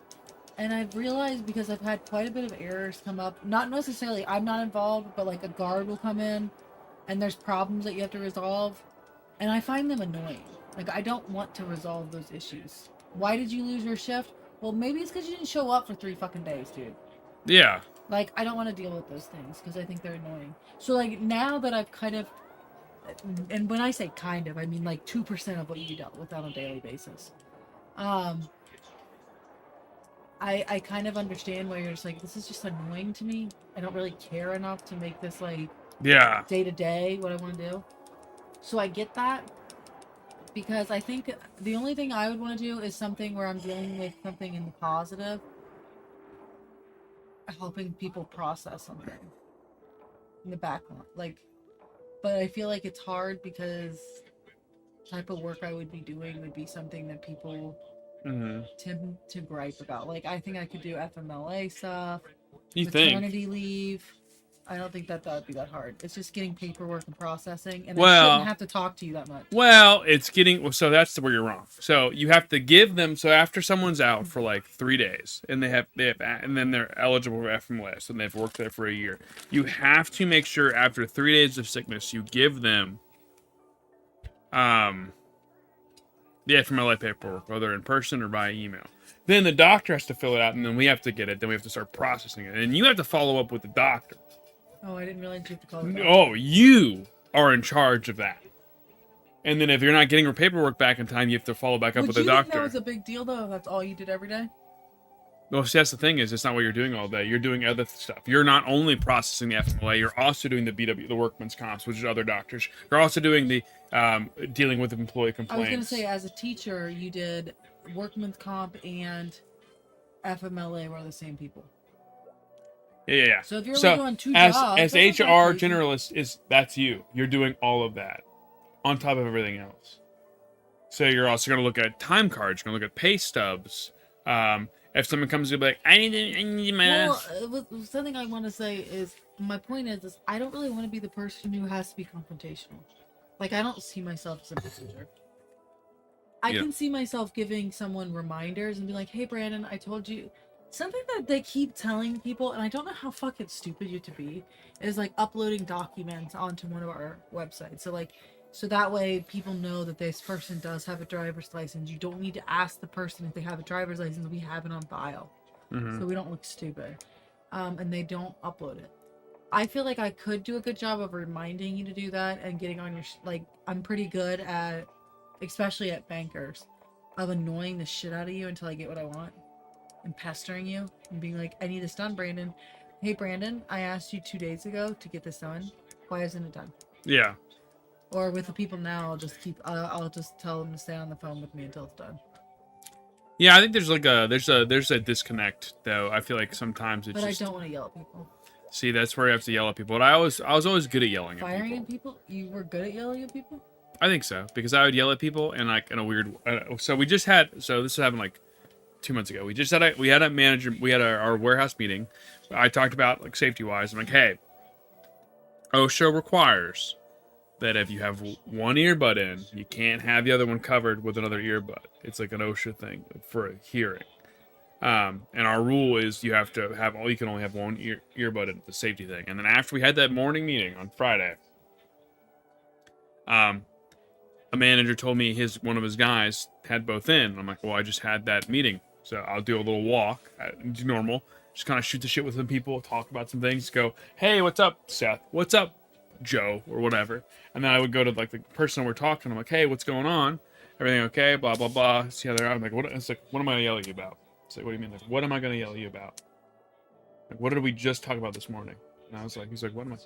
S2: and I've realized because I've had quite a bit of errors come up. Not necessarily I'm not involved, but like a guard will come in, and there's problems that you have to resolve, and I find them annoying. Like I don't want to resolve those issues. Why did you lose your shift? Well, maybe it's because you didn't show up for 3 fucking days, dude.
S1: Yeah.
S2: Like, I don't want to deal with those things because I think they're annoying. So, like, now that I've kind of, and when I say kind of, I mean like 2% of what you dealt with on a daily basis. I kind of understand why you're just like, this is just annoying to me. I don't really care enough to make this like
S1: Yeah.
S2: day to day what I want to do. So I get that. Because I think the only thing I would want to do is something where I'm dealing with something in the positive, helping people process something in the background. Like, but I feel like it's hard because the type of work I would be doing would be something that people tend to gripe about. Like, I think I could do FMLA stuff,
S1: You think?
S2: maternity leave. I don't think that would be that hard. It's just getting paperwork and processing, and I
S1: Well-
S2: shouldn't have to talk to you that much.
S1: Well, it's getting so that's where you're wrong. So you have to give them so after someone's out for like 3 days and they have and then they're eligible for FMLA and they've worked there for a year. You have to make sure after 3 days of sickness you give them the FMLA paperwork, whether in person or by email. Then the doctor has to fill it out, and then we have to get it. Then we have to start processing it, and you have to follow up with the doctor.
S2: Oh, I didn't realize you have to call it.
S1: Oh, you are in charge of that. And then if you're not getting her paperwork back in time, you have to follow back up with the
S2: you think
S1: doctor.
S2: that was a big deal though? If that's all you did every day.
S1: Well, see, that's the thing is, it's not what you're doing all day. You're doing other stuff. You're not only processing the FMLA, you're also doing the BW, the workman's comps, which is other doctors. You're also doing the dealing with employee
S2: I
S1: complaints.
S2: was gonna say, as a teacher, you did workman's comp and FMLA were the same people.
S1: Yeah.
S2: So if you're only doing 2 jobs,
S1: as
S2: that's not
S1: HR
S2: crazy.
S1: generalist, that's you. You're doing all of that on top of everything else. So you're also going to look at time cards. You're going to look at pay stubs. If someone comes to be like, I need my
S2: Well, something I want to say is my point is I don't really want to be the person who has to be confrontational. Like I don't see myself as a messenger. I
S1: Yeah.
S2: can see myself giving someone reminders and be like, "Hey, Brandon, I told you." Something that they keep telling people, and I don't know how fucking stupid you to be, is like uploading documents onto one of our websites. So like, so that way people know that this person does have a driver's license. You don't need to ask the person if they have a driver's license. We have it on file,
S1: Mhm.
S2: so we don't look stupid. And they don't upload it. I feel like I could do a good job of reminding you to do that and getting on your like. I'm pretty good at, especially at bankers, of annoying the shit out of you until I get what I want and pestering you and being like, I need this done, Brandon. Hey, Brandon, I asked you 2 days ago to get this done. Why isn't it done?
S1: Yeah.
S2: Or with the people now, I'll just tell them to stay on the phone with me until it's done.
S1: Yeah, I think there's like there's a disconnect though. I feel like sometimes it's
S2: But
S1: just
S2: I don't want to yell at people.
S1: see that's where you have to yell at people. And I was always good at yelling at
S2: Firing
S1: people.
S2: at people? You were good at yelling at people?
S1: I think so because I would yell at people and like in a weird. So we just had this happened like 2 months ago. We had our warehouse meeting. I talked about like safety wise. I'm like, hey, OSHA requires that if you have one earbud in, you can't have the other one covered with another earbud. It's like an OSHA thing for a hearing. And our rule is you can only have one earbud in the safety thing. And then after we had that morning meeting on Friday, a manager told me one of his guys had both in. I'm like, well, I just had that meeting, so I'll do a little walk, do normal, just kind of shoot the shit with some people, talk about some things, go, hey, what's up, Seth? What's up, Joe, or whatever. And then I would go to like the person we're talking. I'm like, hey, what's going on? Everything okay? Blah blah blah. See how they're out. I'm like, what? It's like, what am I yelling about? It's like, what do you mean? Like, what am I gonna yell at you about? Like, what did we just talk about this morning? And I was like, he's like, what am I?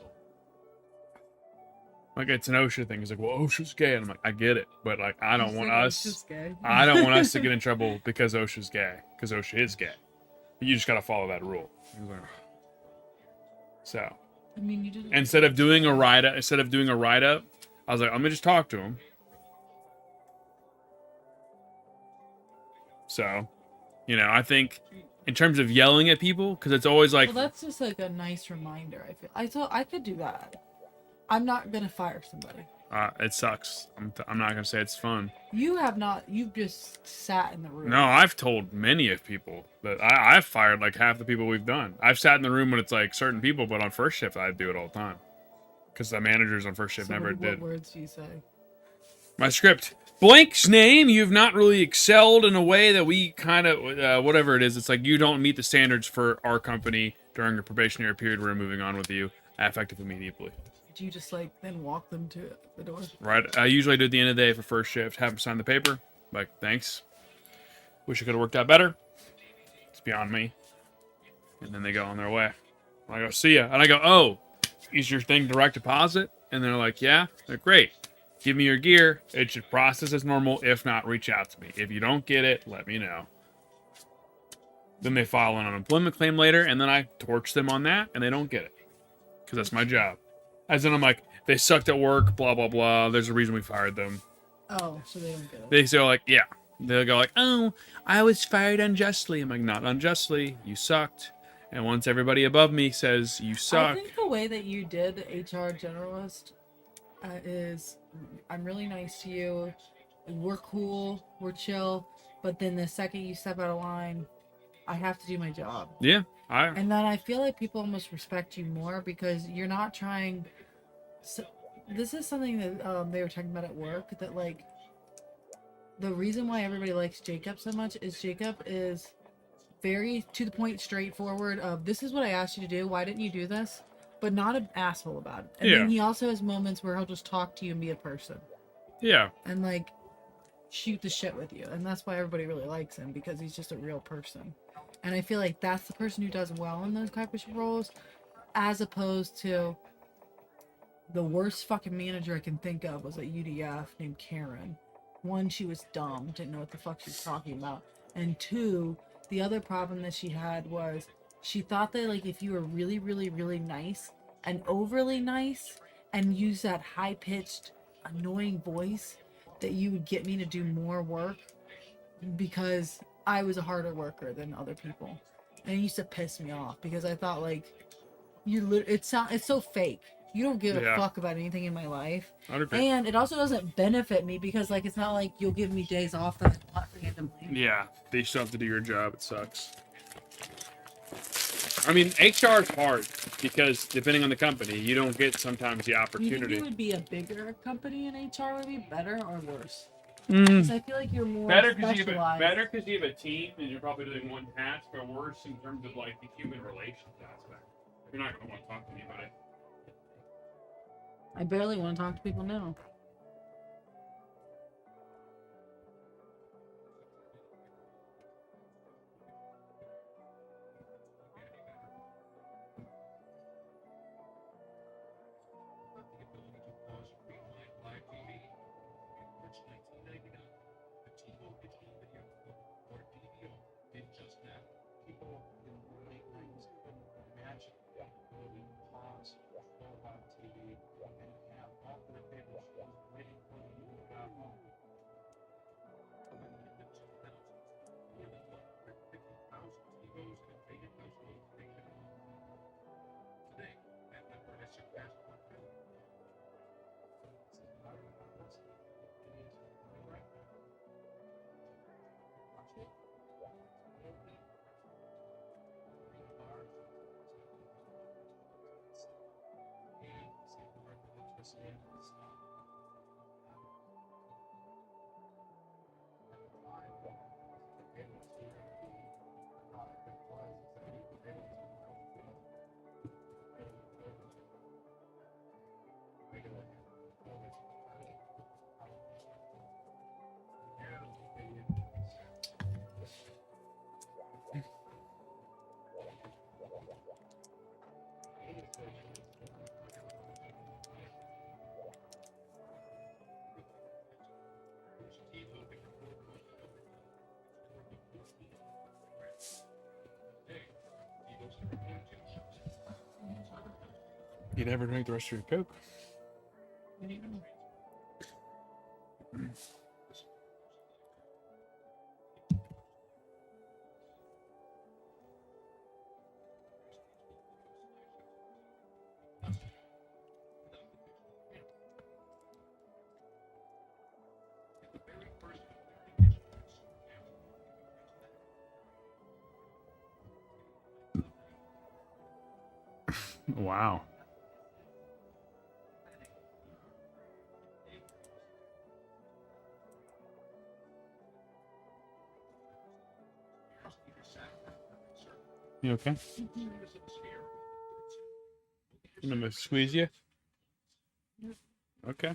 S1: Like, it's an OSHA thing. He's like, well, OSHA's gay. And I'm like, I get it, but like, I don't want us to get in trouble because OSHA's gay, because OSHA is gay. But you just gotta follow that rule. He's like, so.
S2: I mean, you did.
S1: Instead of doing a write up, I was like, I'm gonna just talk to him. So, I think in terms of yelling at people, because it's always like,
S2: Well, that's just like a nice reminder. I thought I could do that. I'm not gonna fire somebody.
S1: it sucks. I'm not gonna say it's fun.
S2: You have not. You've just sat in the room.
S1: No, I've told many of people that I've fired like half the people we've done. I've sat in the room when it's like certain people, but on first shift I do it all the time. Because the managers on first shift
S2: So
S1: never
S2: what
S1: did.
S2: words do you say?
S1: My script. Blank's name, you've not really excelled in a way that we kind of, whatever it is, it's like you don't meet the standards for our company during your probationary period. We're moving on with you, effective immediately.
S2: Do you just like then walk them to the door?
S1: Right. I usually do at the end of the day for first shift, have them sign the paper. Like, thanks. Wish it could have worked out better. It's beyond me. And then they go on their way. I go, see ya. And I go, oh, is your thing direct deposit? And they're like, yeah. They're great. Give me your gear. It should process as normal. If not, reach out to me. If you don't get it, let me know. Then they file an unemployment claim later, and then I torch them on that, and they don't get it. Because that's my job. As in, I'm like, they sucked at work, blah, blah, blah. There's a reason we fired them.
S2: Oh, so they don't get it.
S1: They say, like, yeah. They'll go like, oh, I was fired unjustly. I'm like, not unjustly. You sucked. And once everybody above me says you suck.
S2: I think the way that you did the HR generalist is, I'm really nice to you. We're cool. We're chill. But then the second you step out of line, I have to do my job.
S1: Yeah.
S2: And then I feel like people almost respect you more because you're not trying. So, this is something that they were talking about at work, that like the reason why everybody likes Jacob so much is Jacob is very to the point, straightforward of, this is what I asked you to do, why didn't you do this? But not an asshole about it. And then he also has moments where he'll just talk to you and be a person.
S1: Yeah.
S2: And like shoot the shit with you. And that's why everybody really likes him, because he's just a real person. And I feel like that's the person who does well in those type of roles, as opposed to the worst fucking manager I can think of was at UDF named Karen. One, she was dumb, didn't know what the fuck she was talking about. And two, the other problem that she had was she thought that like if you were really, really, really nice and overly nice and use that high-pitched, annoying voice, that you would get me to do more work, because I was a harder worker than other people, and it used to piss me off because I thought like it's so fake. You don't give
S1: Yeah.
S2: a fuck about anything in my life,
S1: I'd agree.
S2: and it also doesn't benefit me because like it's not like you'll give me days off that I want randomly.
S1: Yeah, they still have to do your job. It sucks. I mean, HR is hard because depending on the company, you don't get sometimes the
S2: Do you think
S1: opportunity.
S2: it would be a bigger company in HR would be better or worse? Because I feel like you're more specialized.
S1: Better because you have a team and you're probably doing one task, or worse in terms of like the human relations aspect. You're not going to want to talk to anybody.
S2: I barely want to talk to people now.
S1: You never drink the rest of your Coke. Wow. You okay? I'm gonna squeeze you. Okay.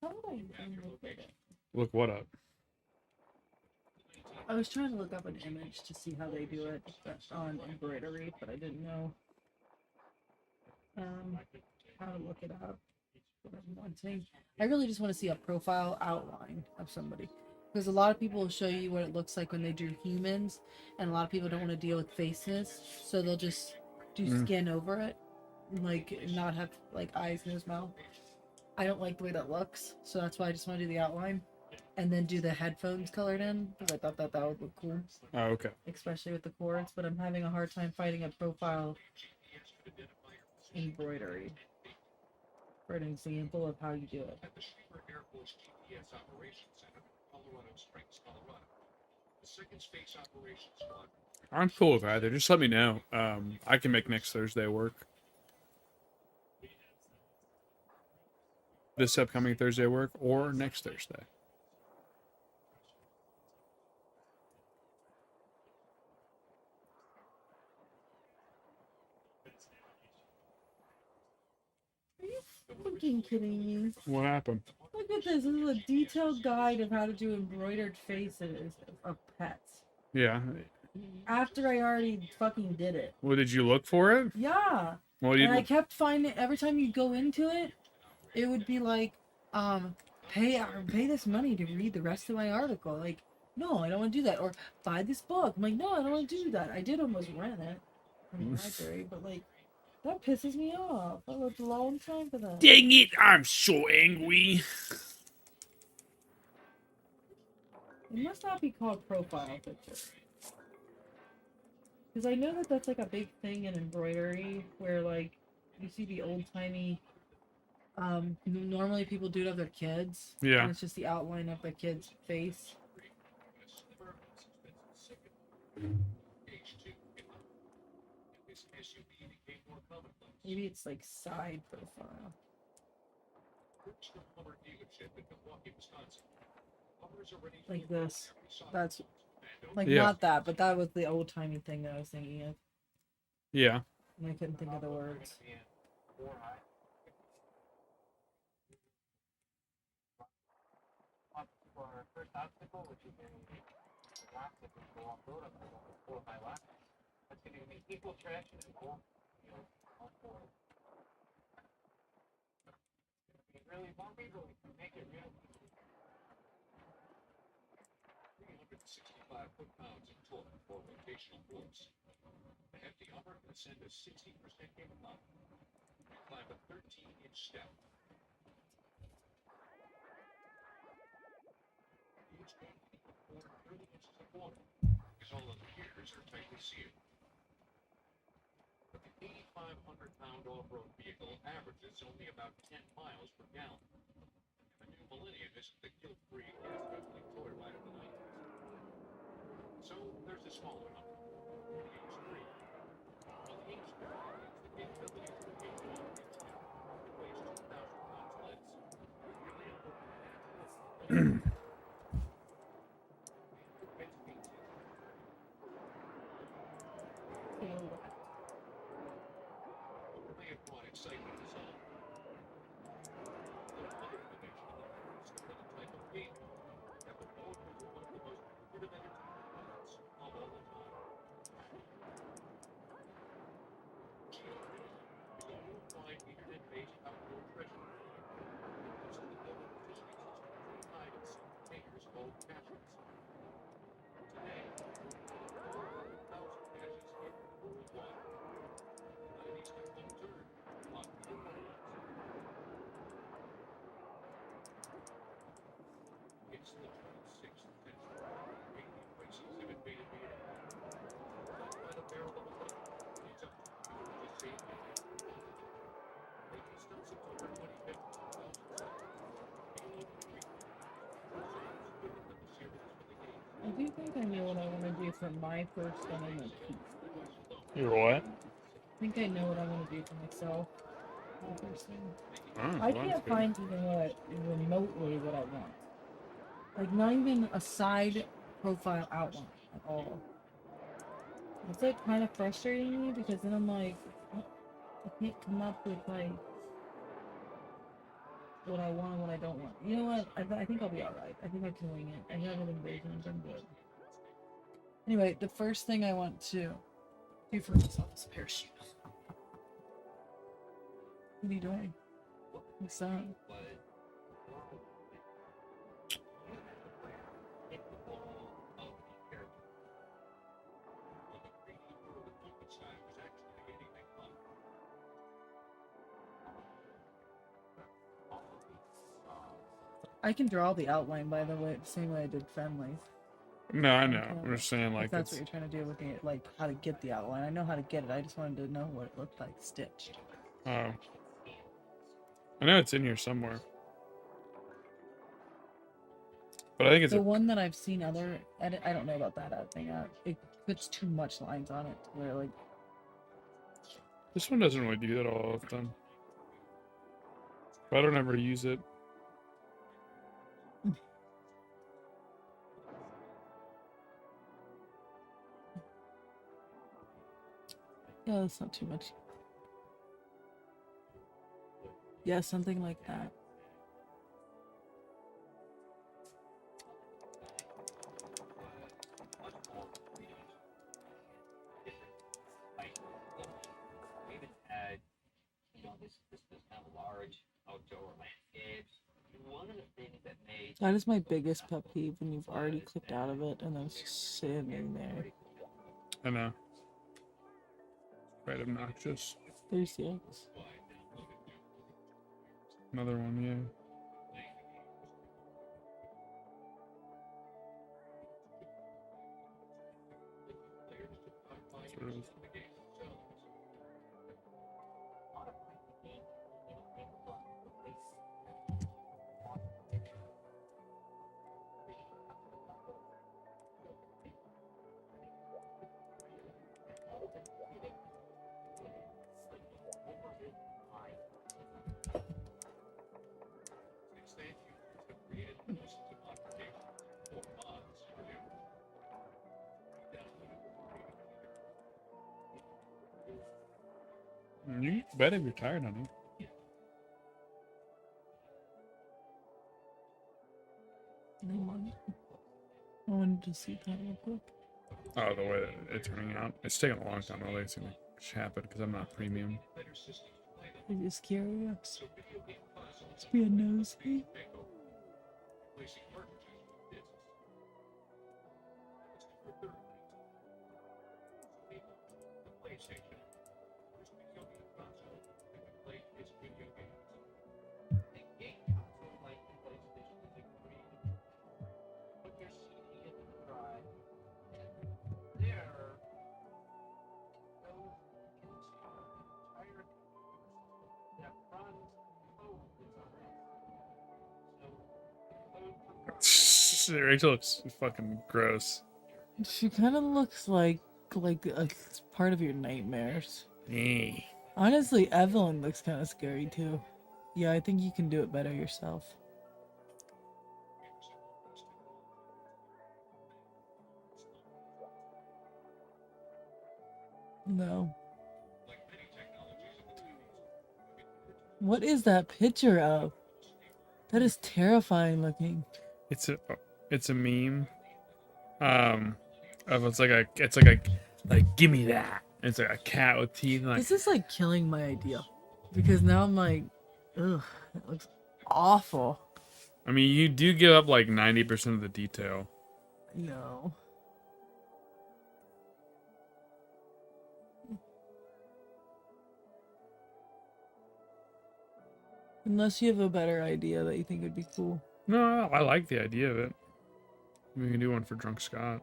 S2: How would I even look at it?
S1: Look what up.
S2: I was trying to look up an image to see how they do it on embroidery, but I didn't know how to look it up. What I'm wanting. I really just want to see a profile outline of somebody. Because a lot of people will show you what it looks like when they do humans, and a lot of people don't want to deal with faces, so they'll just do skin over it, like not have like eyes, nose, mouth. I don't like the way that looks, so that's why I just want to do the outline, and then do the headphones colored in because I thought that would look cool,
S1: Oh, okay.
S2: especially with the cords. But I'm having a hard time finding a profile embroidery for an example of how you do it.
S1: I'm cool with either. Just let me know. I can make next Thursday work. This upcoming Thursday work or next Thursday.
S2: Are you fucking kidding me?
S1: What happened?
S2: Look at this. This is a detailed guide of how to do embroidered faces of pets.
S1: Yeah.
S2: After I already fucking did it.
S1: Well, did you look for it?
S2: Yeah.
S1: Well, you.
S2: And I kept finding every time you go into it, it would be like, pay this money to read the rest of my article. Like, no, I don't want to do that. Or buy this book. I'm like, no, I don't want to do that. I did almost rent it from the library, but like, that pisses me off. I worked a long time for that.
S1: Dang it! I'm so angry.
S2: It must not be called profile picture. Because I know that that's like a big thing in embroidery, where like you see the old timey. Normally people do it of their kids.
S1: Yeah.
S2: And it's just the outline of the kid's face. Maybe it's like side profile. Like this. That's like
S1: Yeah.
S2: not that, but that was the old timey thing that I was thinking of.
S1: Yeah.
S2: And I couldn't think of the words.
S3: For our first obstacle, which is in the last if we go off road, I'm going to go 4 or 5 laps. That's going to give me equal traction and more, on board. It's really bumpy, but we can make it real easy.
S4: 365 foot-pounds of torque for rotational force. The hefty upper can send a 60% incline. Climb a 13-inch step. Each one will pour 30 inches of water, because all of the gears are tightly sealed. But the 8,500-pound off-road vehicle averages only about 10 miles per gallon. The new Millennium isn't the guilt-free, gas-guzzling toy ride of the 90s. So there's a smaller number, the H3. Well, the H3 has the capabilities of the H1 and weighs 2,000 pounds less. What may have brought excitement is all. The other innovation in the car started a type of game that would go over one of the most lucrative entertainment methods of all the time. Geocaching is a worldwide internet-based outdoor treasure hunt. It uses the global positioning system to hide and seek containers called caches. Today, over 400,000 caches hit worldwide. None of these can come turn on new ones. It's the 26th century. Alien races have invaded the air. Not by the barrel of a gun. It's up to you to save the day. Latest on September 25th, 2007. Alien Treatment. Science opened up a series for the game.
S2: I do think I know what I want to do for my first one in the keep.
S1: You're what?
S2: I think I know what I want to do for myself. My first thing.
S1: Oh,
S2: I
S1: well, that's
S2: can't
S1: good.
S2: find even remotely what I want. Like not even a side profile outline at all. It's like kind of frustrating me because then I'm like, I can't come up with like what I want and what I don't want. You know what? I think I'll be alright. I think I can wing it. I have it envisioned. I'm good. Anyway, the first thing I want to do for myself is a pair of shoes. What are you doing? What's that? I can draw the outline by the way, the same way I did Fenley.
S1: No, I know.
S2: Okay.
S1: I'm just saying,
S2: If
S1: like,
S2: that's
S1: it's,
S2: what you're trying to do, looking at like how to get the outline. I know how to get it. I just wanted to know what it looked like stitched.
S1: oh. I know it's in here somewhere. But I think it's
S2: The
S1: a,
S2: one that I've seen other edit, I don't know about that thing. It puts too much lines on it to where like
S1: this one doesn't really do that all often. But I don't ever use it.
S2: yeah, that's not too much. Yeah, something like that.
S3: We even had, this kind of large outdoor landscapes. One of the things that made
S2: That is my biggest pet peeve when you've already clicked out of it and then it's just sitting there.
S1: I know. Quite obnoxious.
S2: 36.
S1: Another one, yeah. move.
S4: Instead, humans have created dozens of modifications or mods for their
S1: You can bet if you're tired, honey.
S2: No mind. I wanted to see that real quick.
S1: Oh, the way that it's turning out. It's taking a long time. I don't think it's gonna happen because I'm not premium.
S2: I'm just curious. Let's be a nosy.
S4: replacing cartridges with discs. It's the third reason. The PlayStation, first video game console that can play its video games.
S3: The game console like the PlayStation is agreed. Put your CD in the drive. There, goes into the entire that runs code design. So the code for
S1: Rachel looks fucking gross.
S2: She kind of looks like a part of your nightmares.
S1: Hey.
S2: Honestly, Evelyn looks kind of scary too. Yeah, I think you can do it better yourself. No. What is that picture of? That is terrifying looking.
S1: It's a meme. Of it's like give me that. It's like a cat with teeth. Like
S2: This is like killing my idea. Because now I'm like, ugh, that looks awful.
S1: I mean, you do give up like 90% of the detail.
S2: No. Unless you have a better idea that you think would be cool.
S1: No, I like the idea of it. We can do one for Drunk Scott.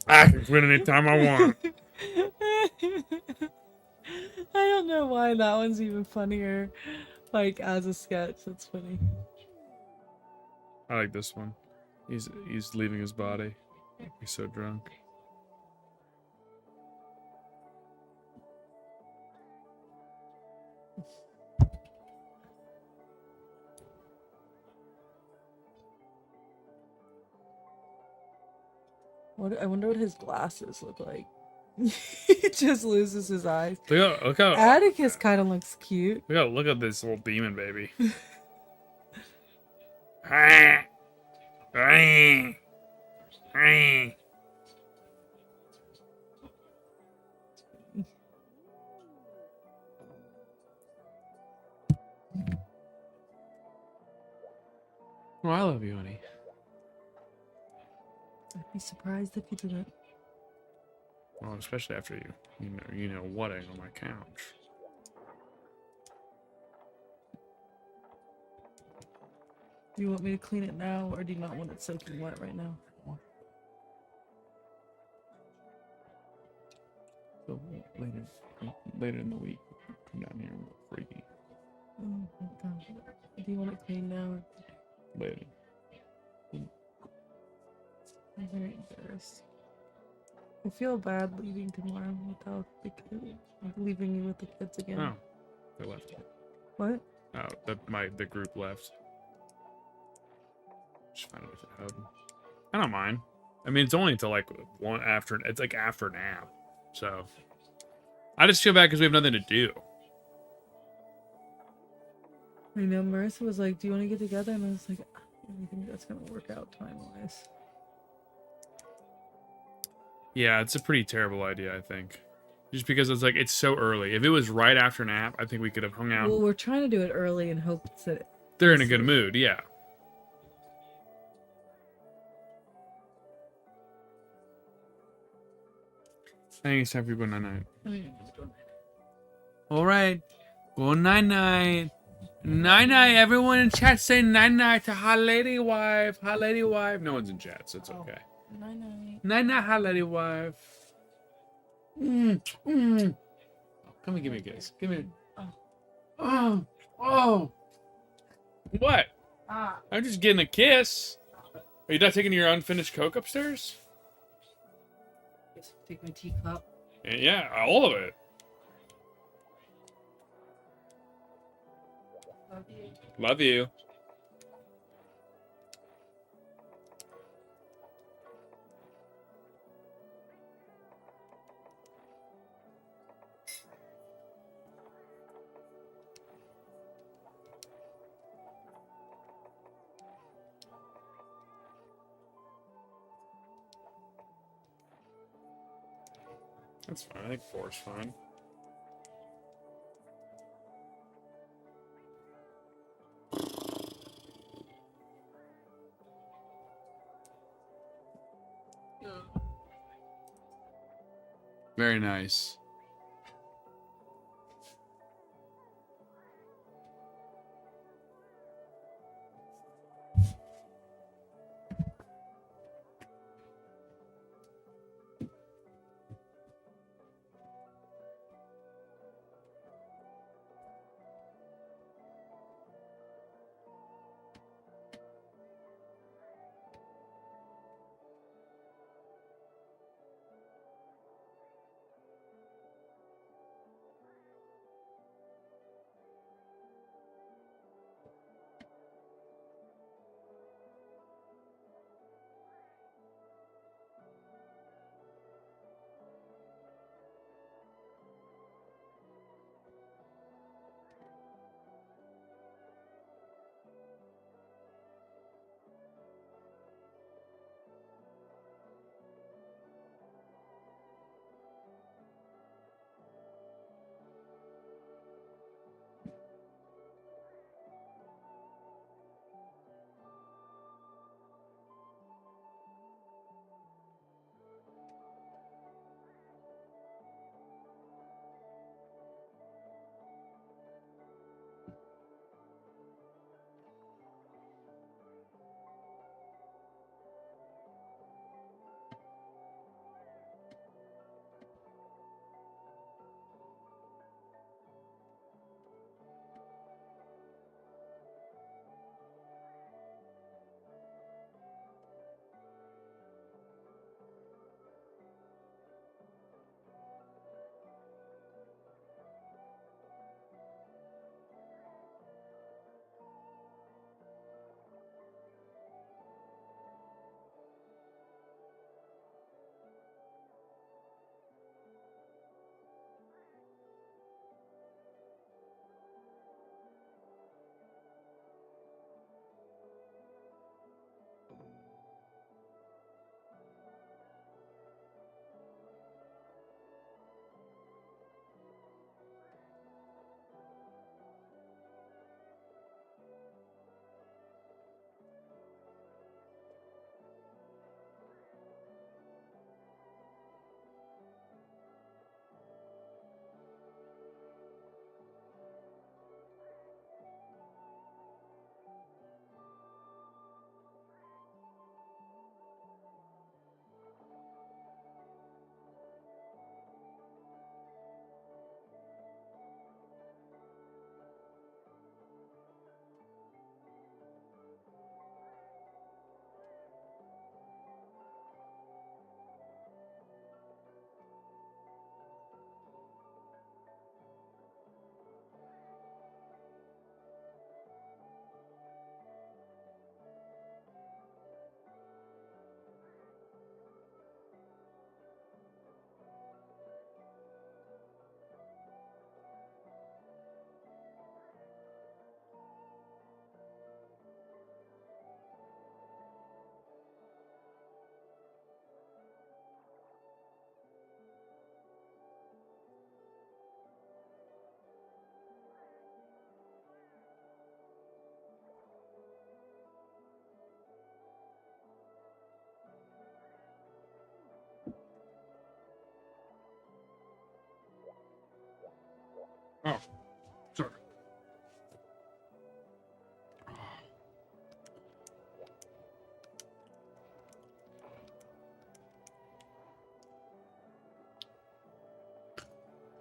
S1: I can quit anytime I want.
S2: I don't know why that one's even funnier. Like as a sketch, that's funny.
S1: I like this one. He's leaving his body. He's so drunk.
S2: I wonder what his glasses look like. He just loses his eyes.
S1: Look how
S2: Atticus kind of looks cute.
S1: look at this little demon baby. Well, I love you, honey.
S2: I'd be surprised if you didn't.
S1: Well, especially after you know whatting on my couch.
S2: Do you want me to clean it now, or do you not want it soaking wet right now?
S1: So later in the week, come down here and go freaky.
S2: Oh my gosh. Do you want it clean now?
S1: Later.
S2: I'm very embarrassed. I feel bad leaving tomorrow without the kids. Like leaving you with the kids again.
S1: Oh, they left.
S2: What?
S1: Oh, the group left. Just find a different hub. I don't mind. I mean, it's only until like one after. It's like after nap, so I just feel bad because we have nothing to do.
S2: I know Marissa was like, "Do you want to get together?" And I was like, "I don't think that's gonna work out time-wise."
S1: Yeah, it's a pretty terrible idea, I think. Just because it's so early. If it was right after nap, I think we could have hung out.
S2: Well, we're trying to do it early in hopes that
S1: They're in a good mood, yeah. I think it's time for you to go night night.
S2: I mean,
S1: All right, go night night. Night night, everyone in chat say night night to hot lady wife. Hot lady wife. No one's in chat, so it's
S2: Oh.
S1: okay.
S2: Night night.
S1: Night night, hot lady wife. Come and give me a kiss. Give me. Oh. Oh. What?
S2: Ah.
S1: I'm just getting a kiss. Are you not taking your unfinished Coke upstairs?
S2: Just take my teacup.
S1: Yeah, all of it.
S2: Love you.
S1: Love you. That's fine. I think 4's fine. Very nice. Oh, sorry.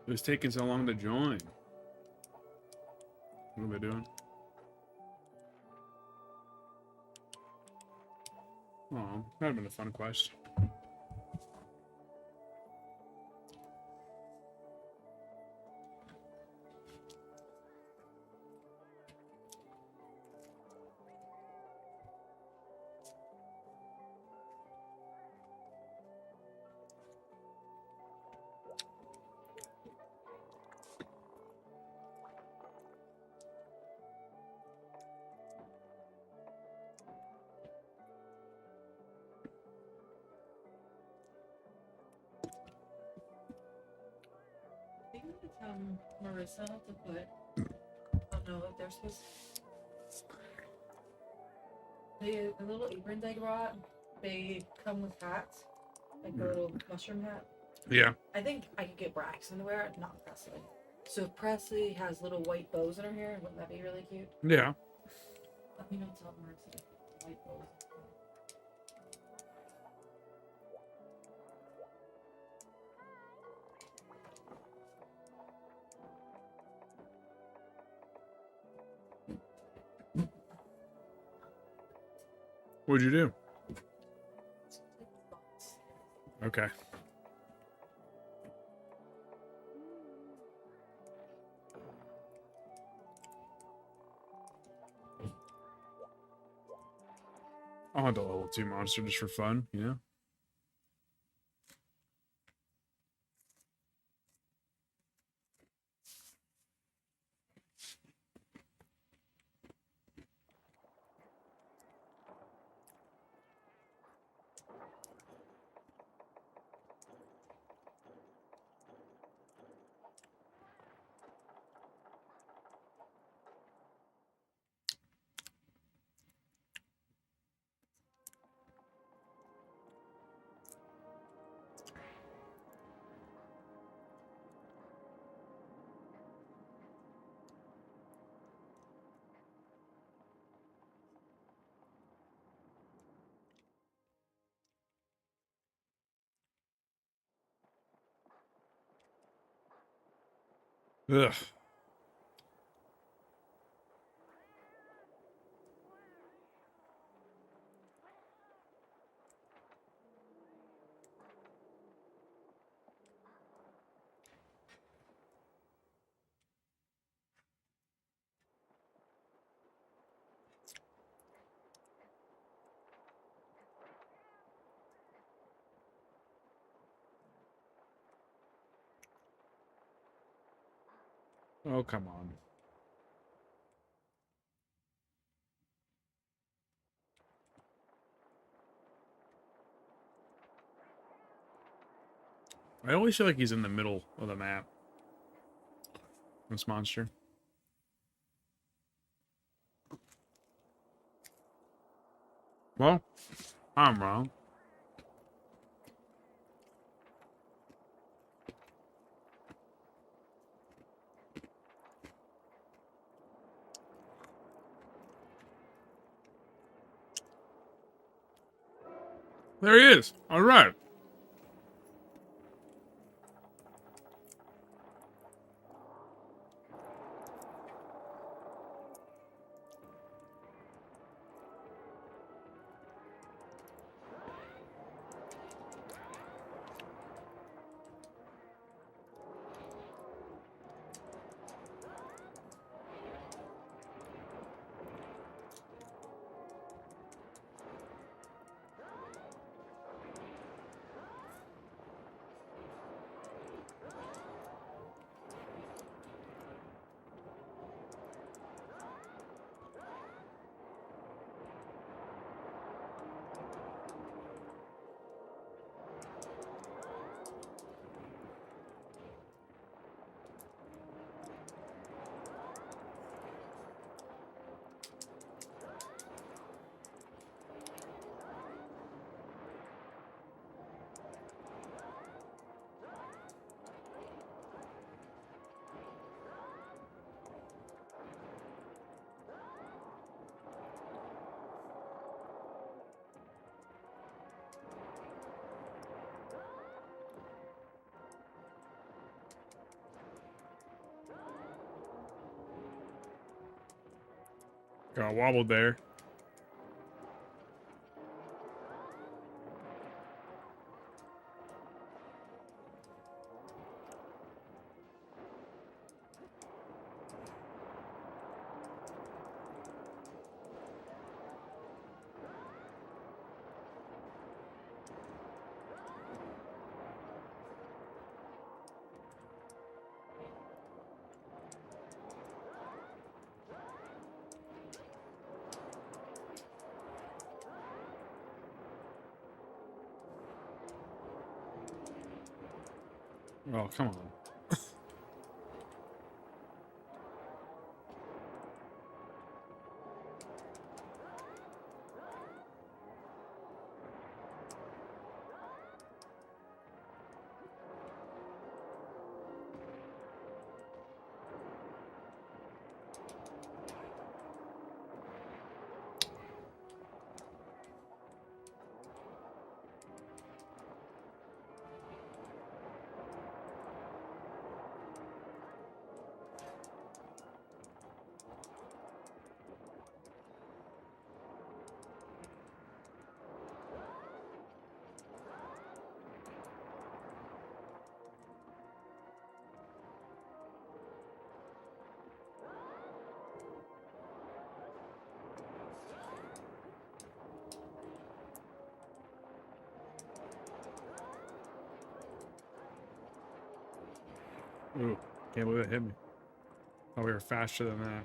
S1: It was taking so long to join. What are they doing? Oh, that'd have been a fun quest.
S2: I think we could Marissa to put. Oh no, if they're supposed. The little aprons I brought, they come with hats, like the little mushroom hat.
S1: Yeah.
S2: I think I could get Braxton to wear it, not Presley. So if Presley has little white bows in her hair, wouldn't that be really cute?
S1: Yeah.
S2: Let me know tell Marissa to put white bows.
S1: What'd you do? Okay. I'll hunt a level 2 monster just for fun, you know? Ugh. Oh, come on. I always feel like he's in the middle of the map. This monster. Well, I'm wrong. There he is. All right. Got wobbled there. Oh, come on. Ooh, can't believe it hit me. Oh, we were faster than that.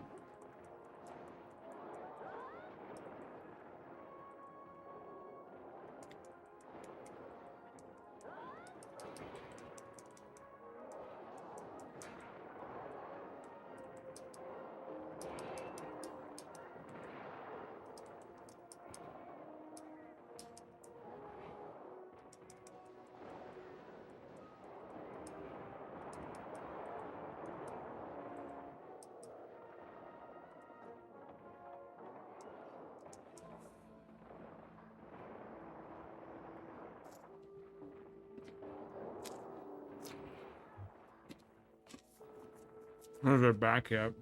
S1: Where's our back at?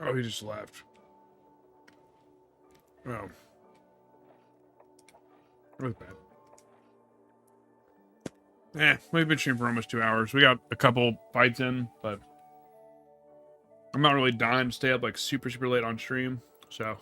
S1: Oh, he just left. Oh. That was bad. We've been streaming for almost 2 hours. We got a couple fights in, but I'm not really dying to stay up like super late on stream, so